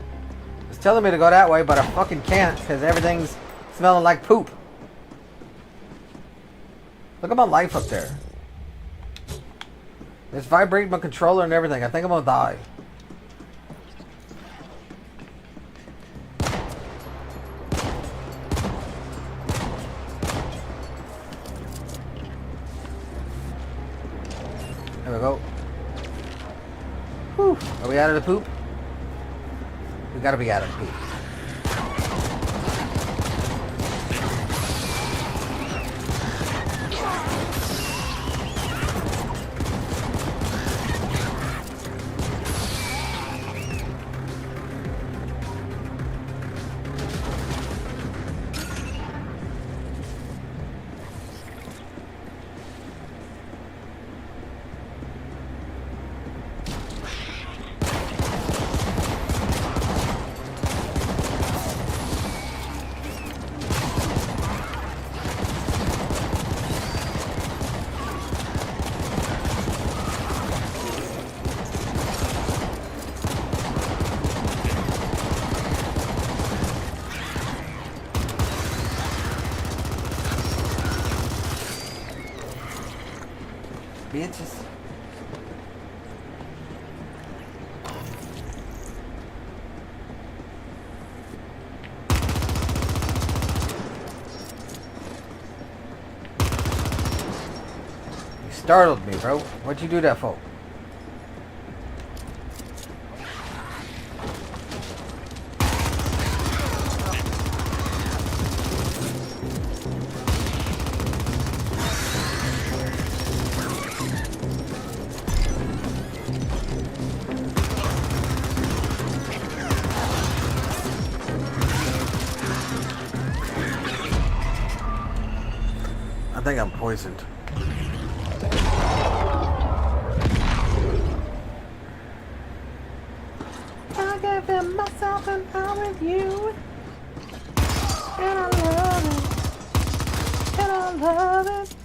Speaker 1: It's telling me to go that way, but I fucking can't because everything's smelling like poop. Look at my life up there. It's vibrating my controller and everything. I think I'm gonna die. There we go. Whew. Are we out of the poop? We gotta be out of the poop. Bitches. You startled me, bro. What'd you do that for? I think I'm poisoned. I gave them myself and I'm with you. And I love it. And I love it.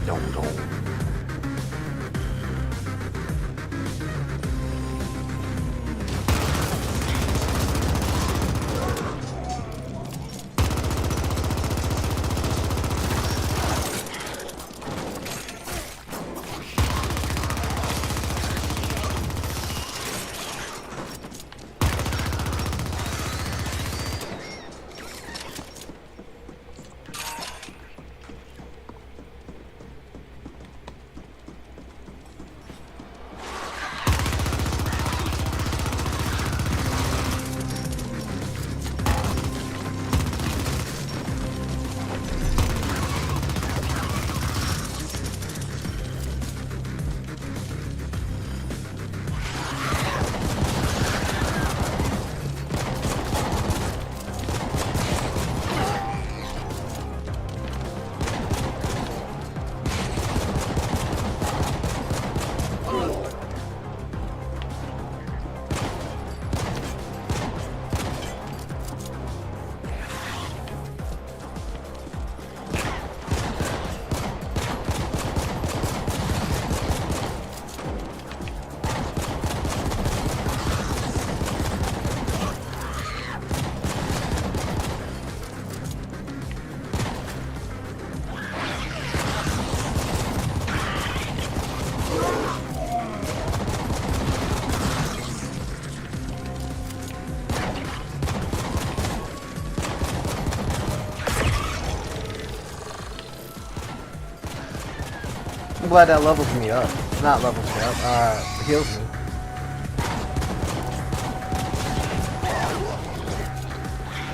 Speaker 1: Don't. glad that levels me up. Not levels me up, heals me.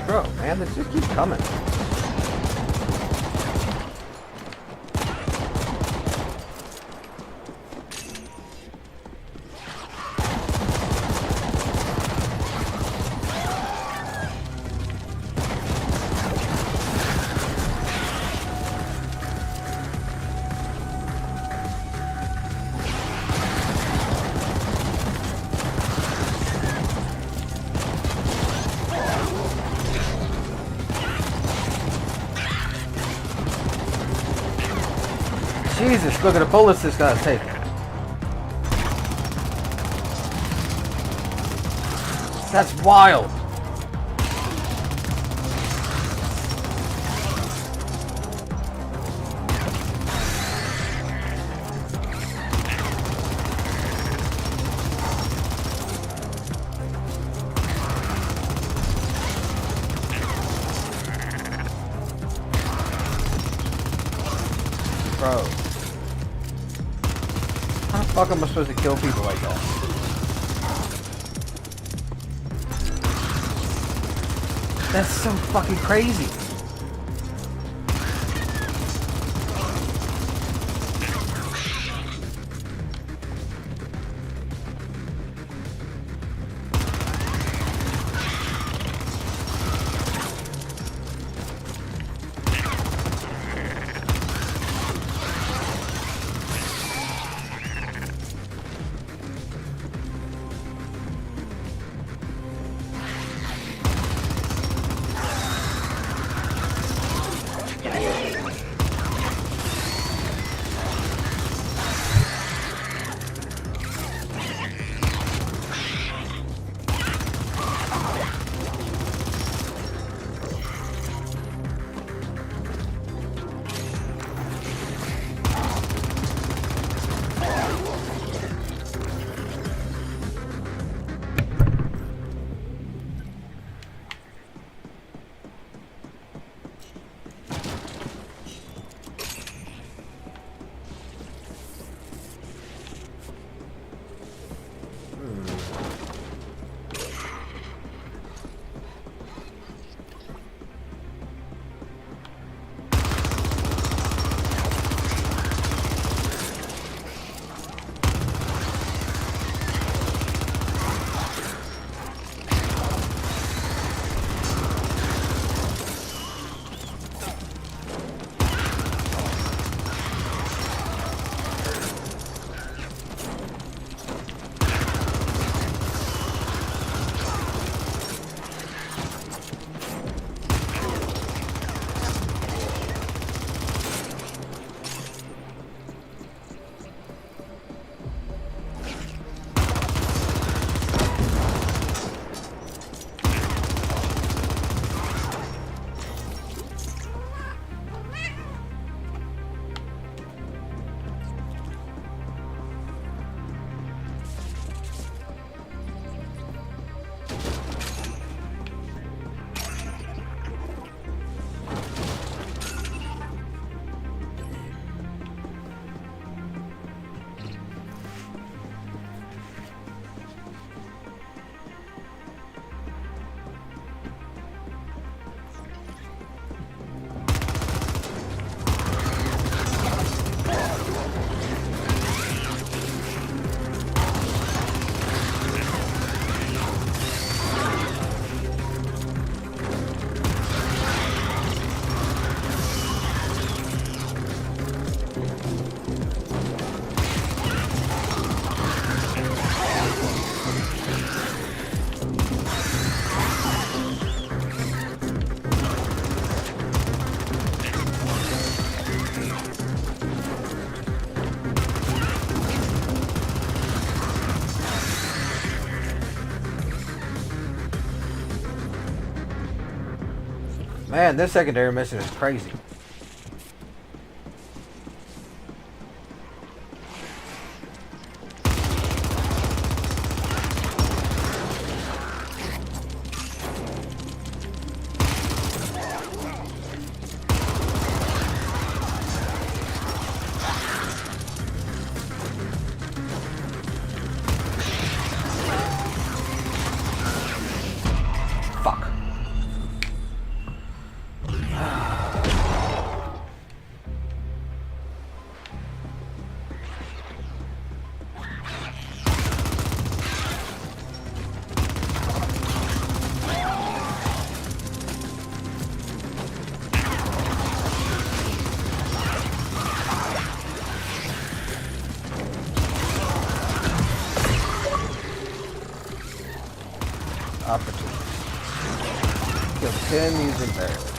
Speaker 1: Bro, man, they just keep coming. Jesus, look at the bullets this guy's taking. That's wild. Bro. How the fuck am I supposed to kill people like that? That's so fucking crazy. Man, this secondary mission is crazy. opportunities. Kill 10 using barrels.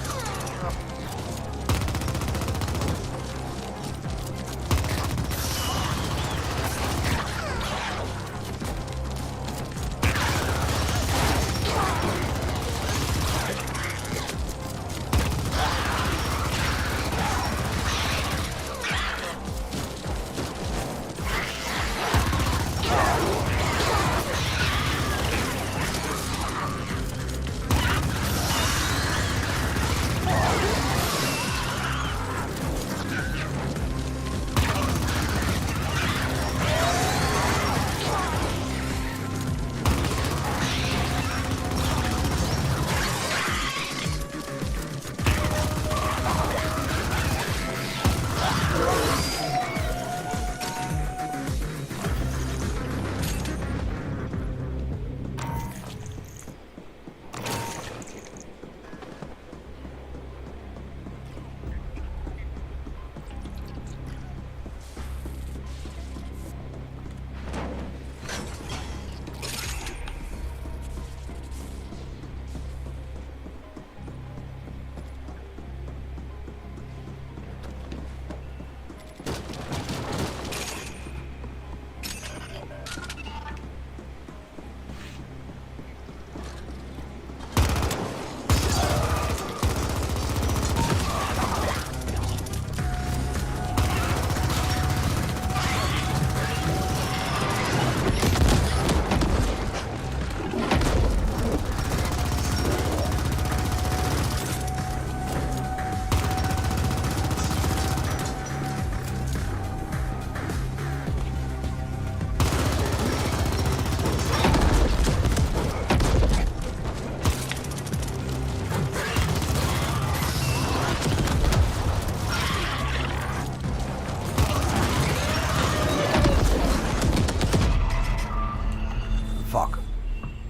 Speaker 1: Fuck.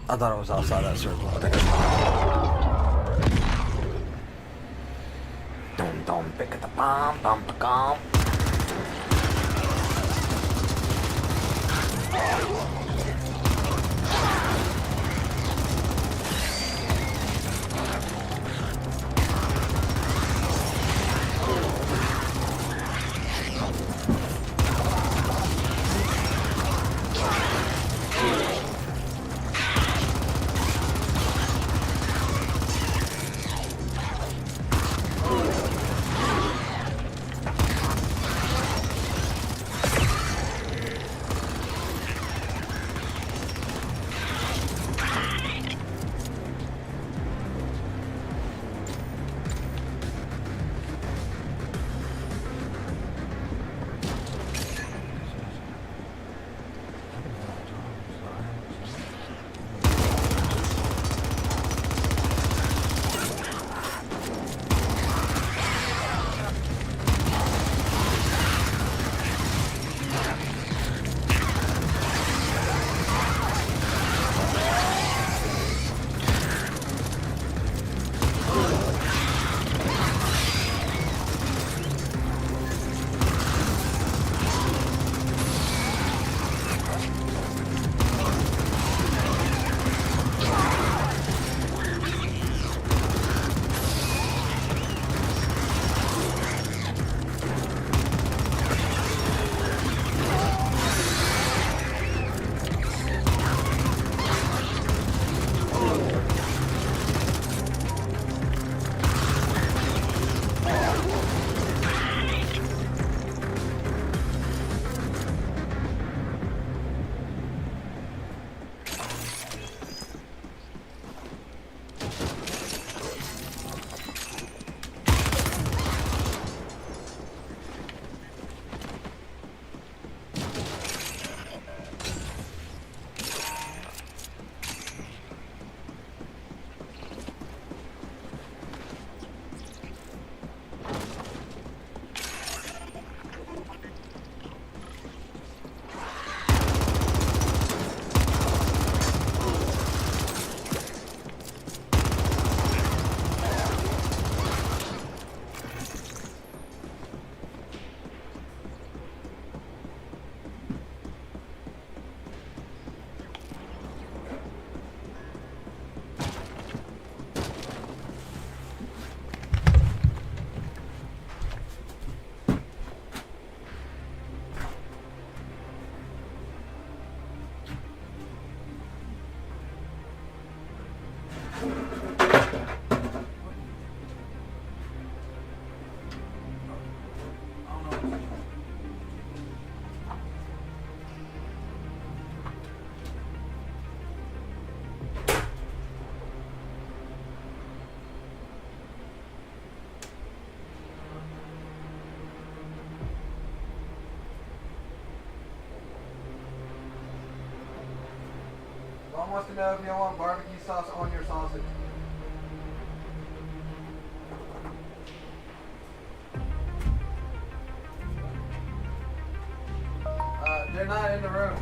Speaker 1: I thought it was outside that circle. Don't pick at the bomb, bum, bum. Mom wants to know if you want barbecue sauce on your sausage. They're not in the room.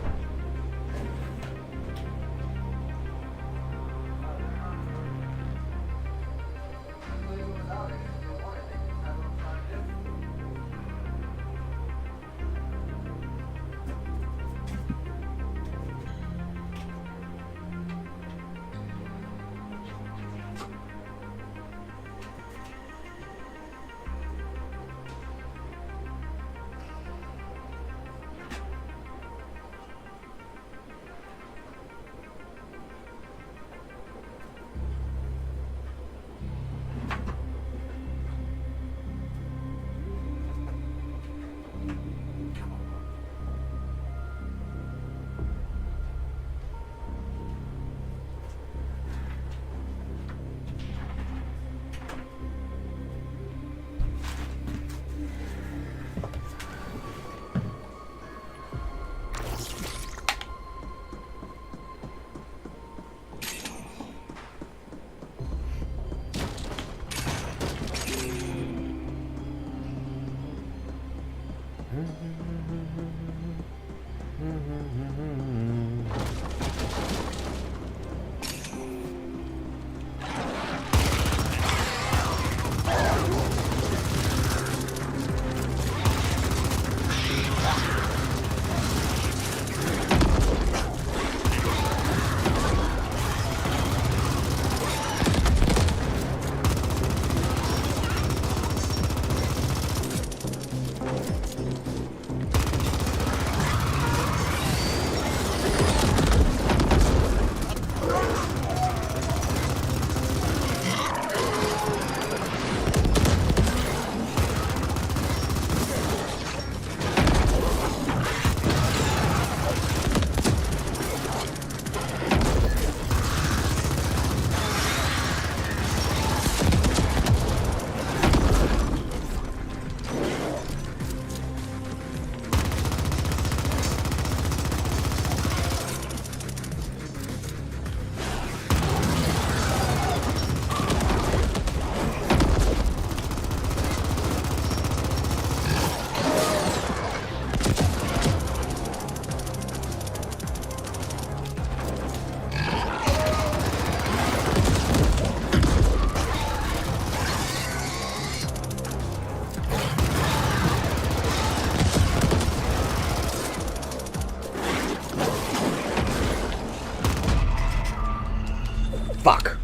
Speaker 1: Fuck.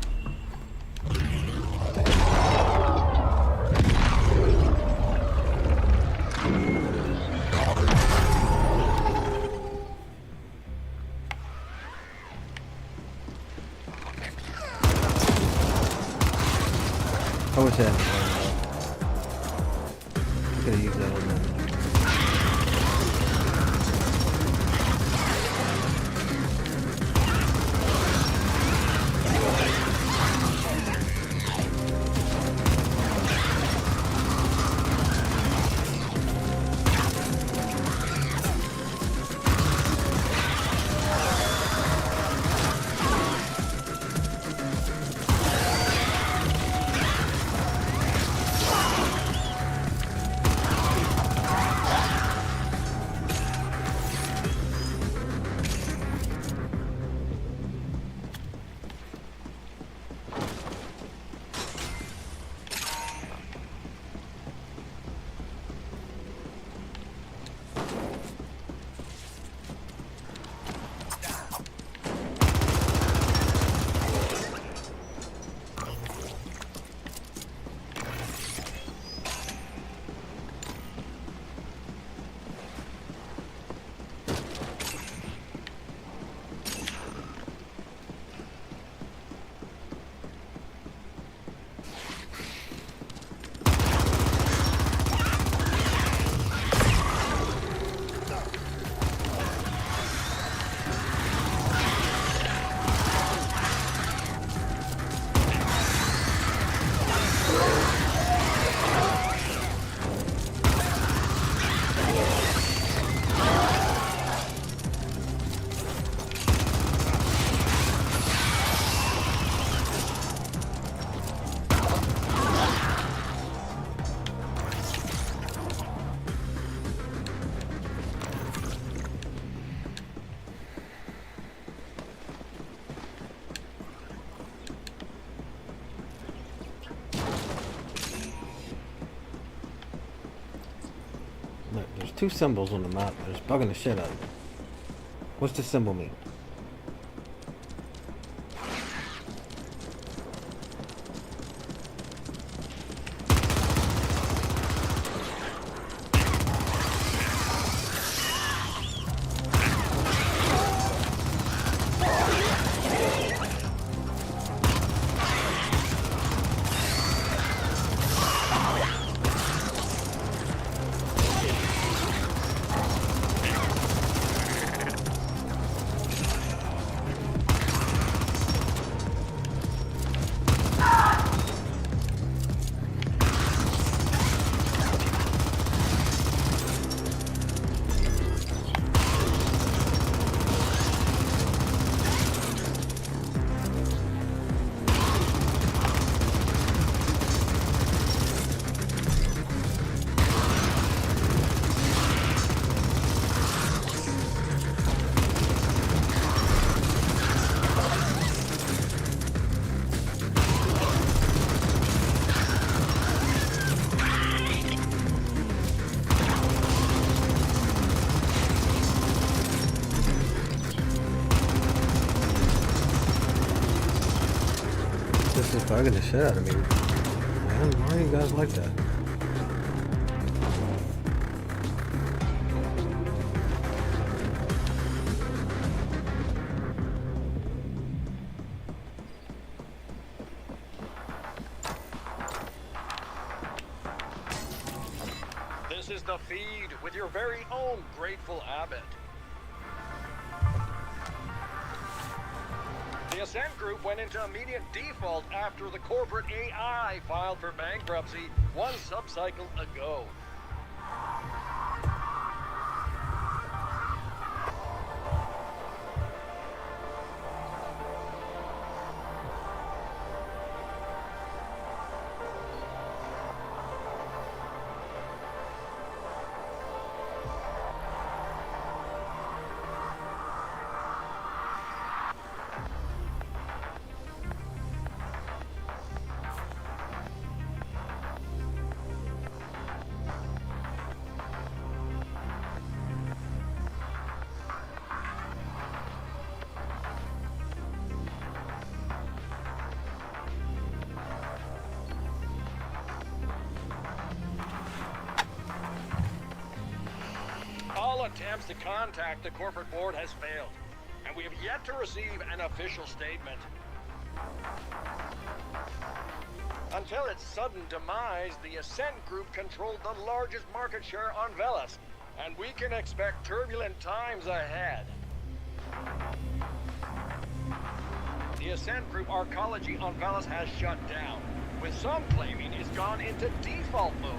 Speaker 1: How was that? I could have used that one. two symbols on the map. It's bugging the shit out of me. What's the symbol mean? This is bugging the shit out of me. Man, why are you guys like that?
Speaker 6: This is the feed with your very own Grateful Abbott. The Ascent Group went into immediate default after the corporate AI filed for bankruptcy one subcycle ago. All attempts to contact the corporate board has failed, and we have yet to receive an official statement. Until its sudden demise, the Ascent Group controlled the largest market share on Velis, and we can expect turbulent times ahead. The Ascent Group arcology on Velis has shut down, with some claiming it's gone into default mode.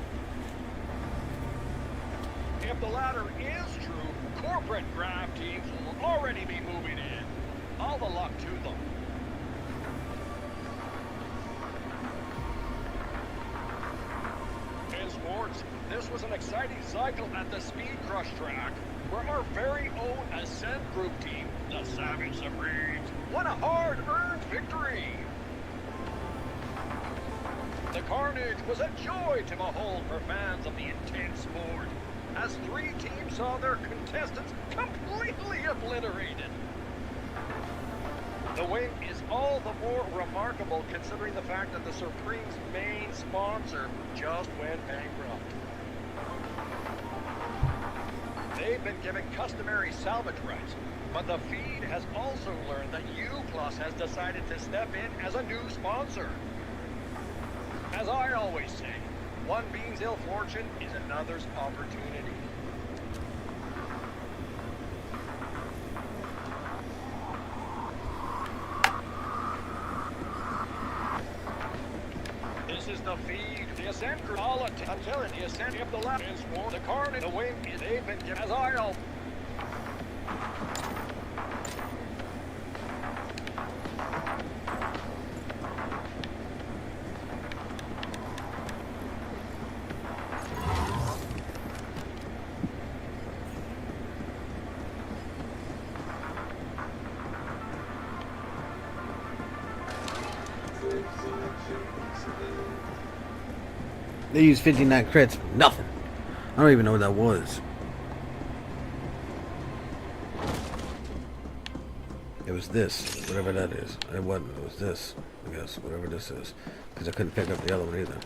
Speaker 6: If the latter is true, corporate grab teams will already be moving in. All the luck to them. In sports, this was an exciting cycle at the Speed Crush track, where our very own Ascent Group team, the Savage Supremes, won a hard-earned victory. The carnage was a joy to behold for fans of the intense sport, as three teams saw their contestants completely obliterated. The win is all the more remarkable considering the fact that the Supreme's main sponsor just went bankrupt. They've been given customary salvage rights, but the feed has also learned that U+ has decided to step in as a new sponsor. As I always say, one being's ill fortune is another's opportunity. This is the feed. The Ascent Group. I'm telling you, the Ascent of the left is more. The carnage, the wing is they've been given as I'll.
Speaker 1: They used 59 crits for nothing. I don't even know what that was. It was this, whatever that is. It wasn't. It was this, I guess, whatever this is. Because I couldn't pick up the other one either.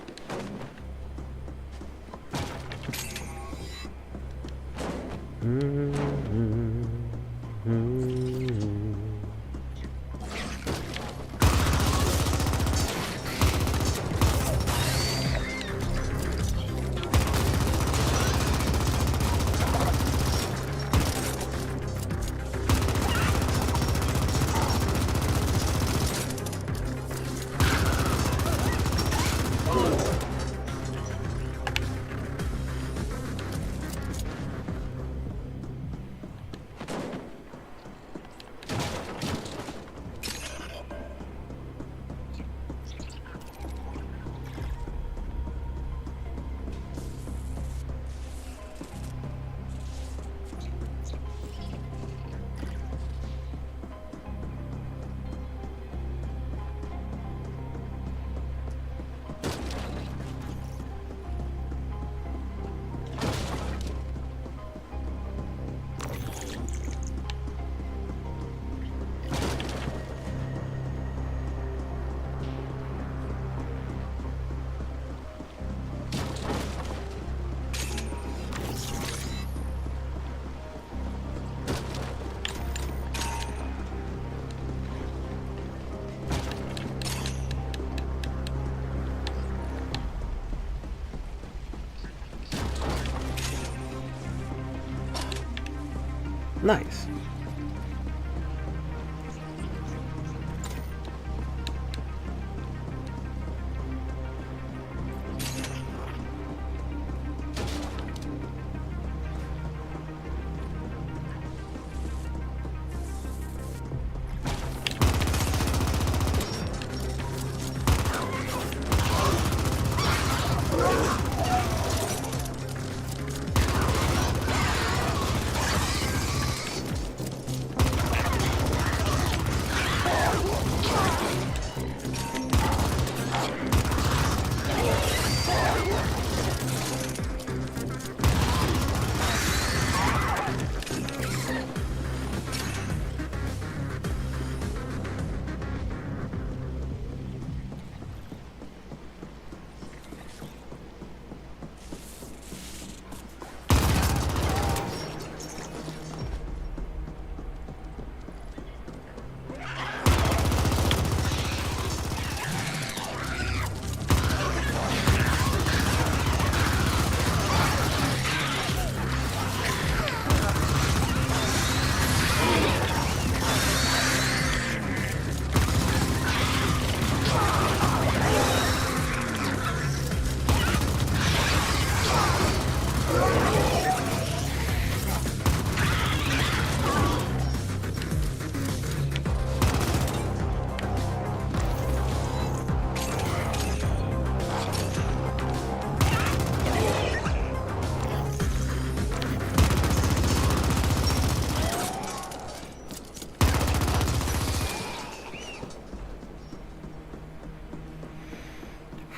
Speaker 1: Nice.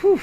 Speaker 1: Whew.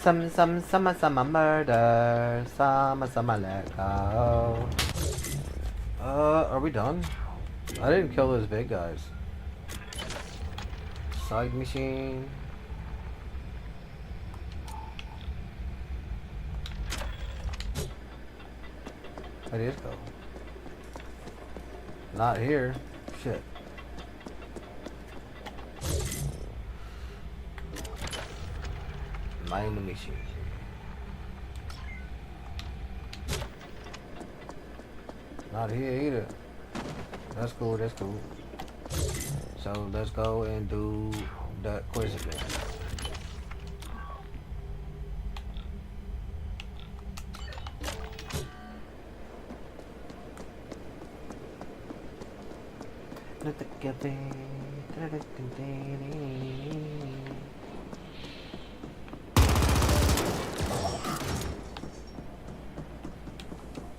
Speaker 1: Some murder. Some let go. Are we done? I didn't kill those big guys. Side machine. Where did it go? Not here. Shit. Mind the machine. Not here either. That's cool, that's cool. So let's go and do the quiz again.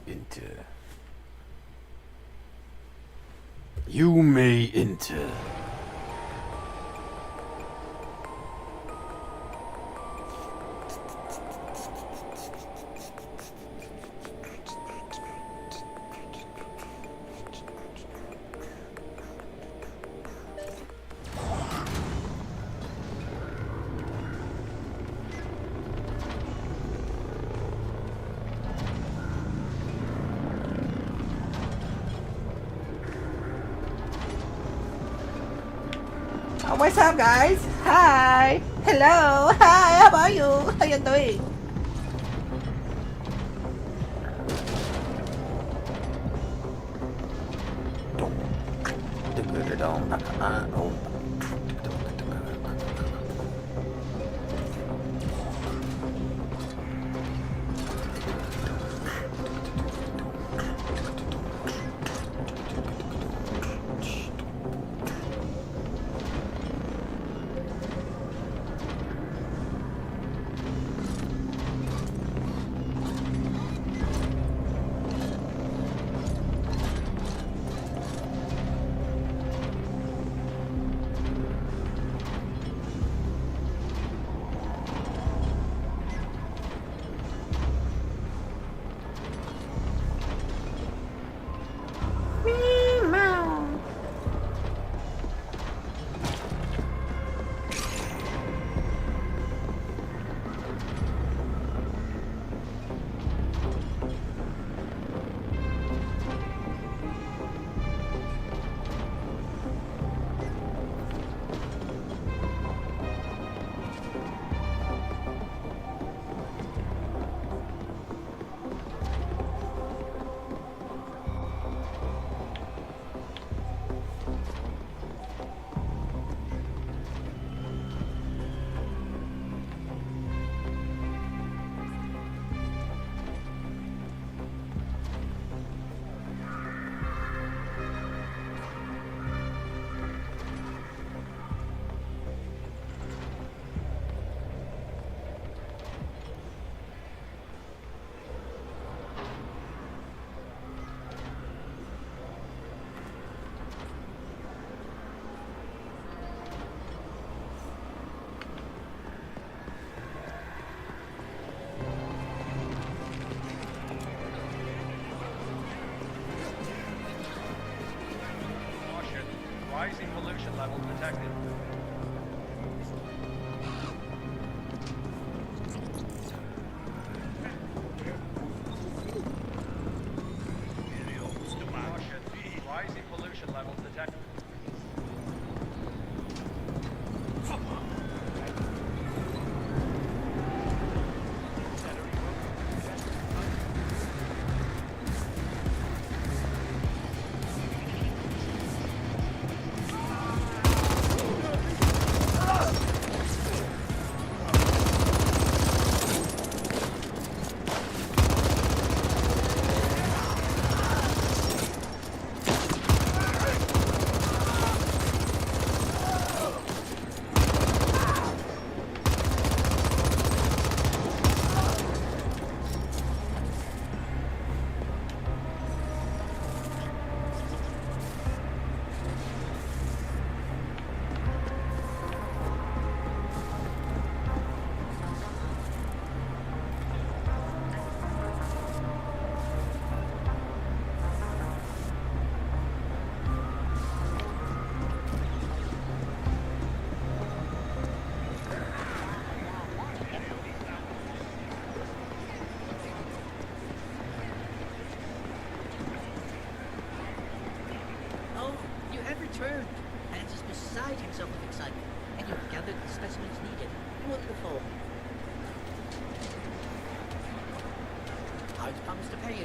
Speaker 1: Enter. You may enter.
Speaker 5: Oh, what's up, guys? Hi. Hello. Hi. How are you? How you doing?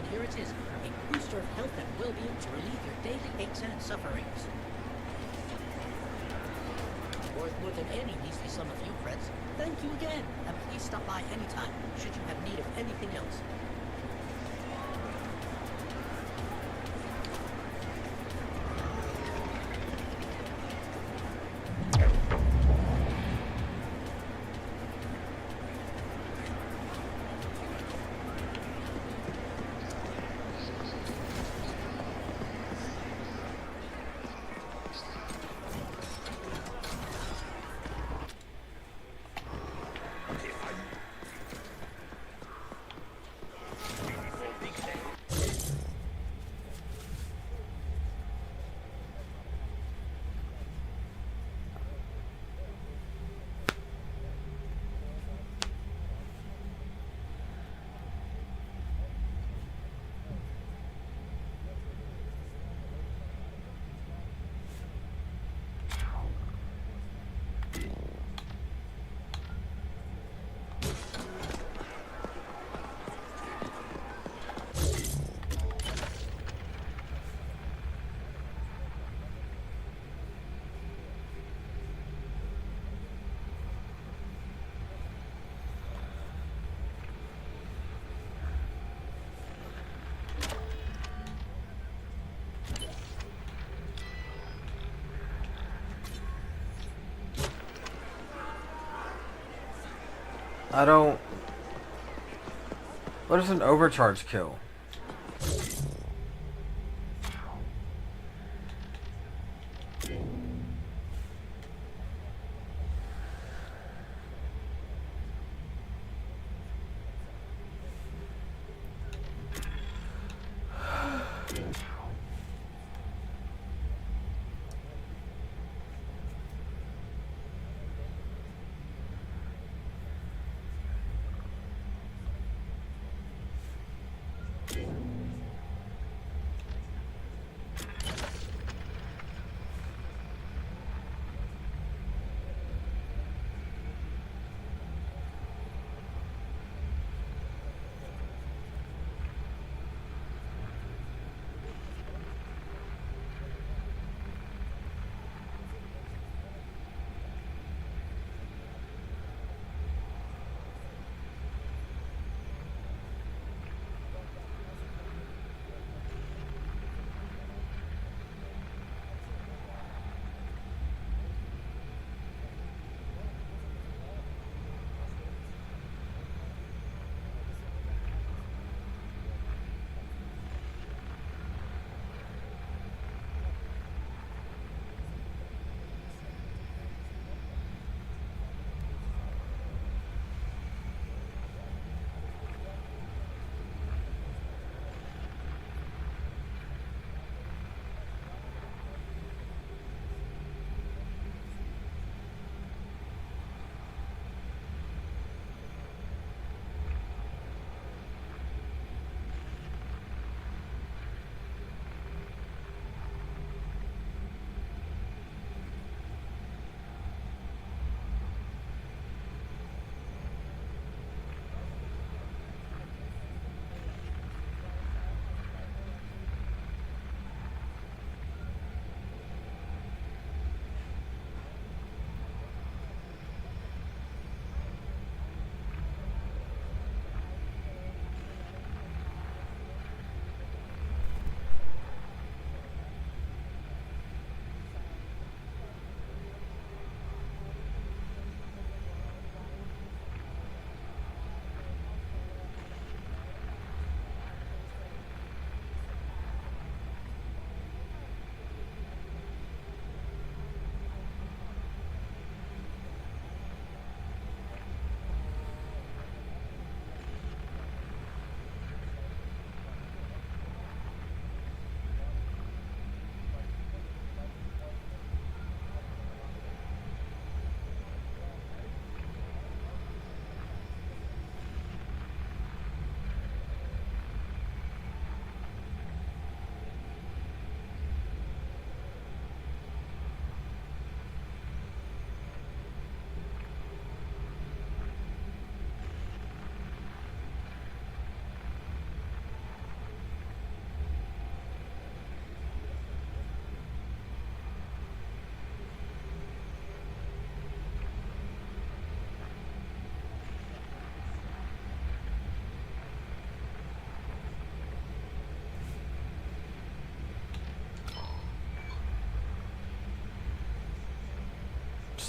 Speaker 7: and here it is, a booster of health and well-being to relieve your daily aches and sufferings. Worth more than any measly sum of you, friends. Thank you again, and please stop by anytime, should you have need of anything else.
Speaker 1: I don't... What is an overcharge kill?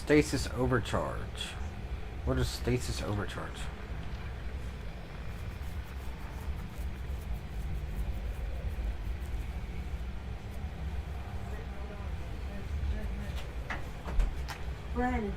Speaker 1: Stasis overcharge. What is stasis overcharge?
Speaker 5: Brandon.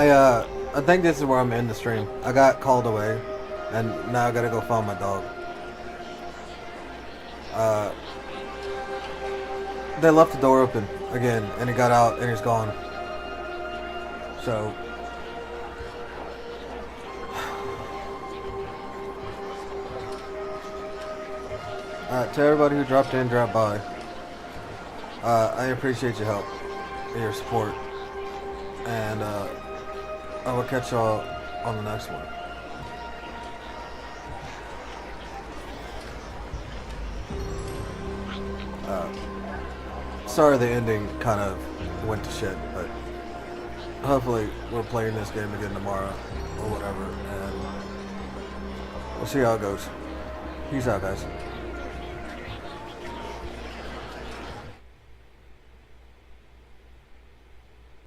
Speaker 1: I think this is where I'm in the stream. I got called away, and now I gotta go find my dog. They left the door open again, and he got out, and he's gone. So, to everybody who dropped in, dropped by, I appreciate your help, and your support, and I will catch y'all on the next one. Sorry the ending kind of went to shit, but hopefully we're playing this game again tomorrow or whatever, and we'll see how it goes. Peace out, guys.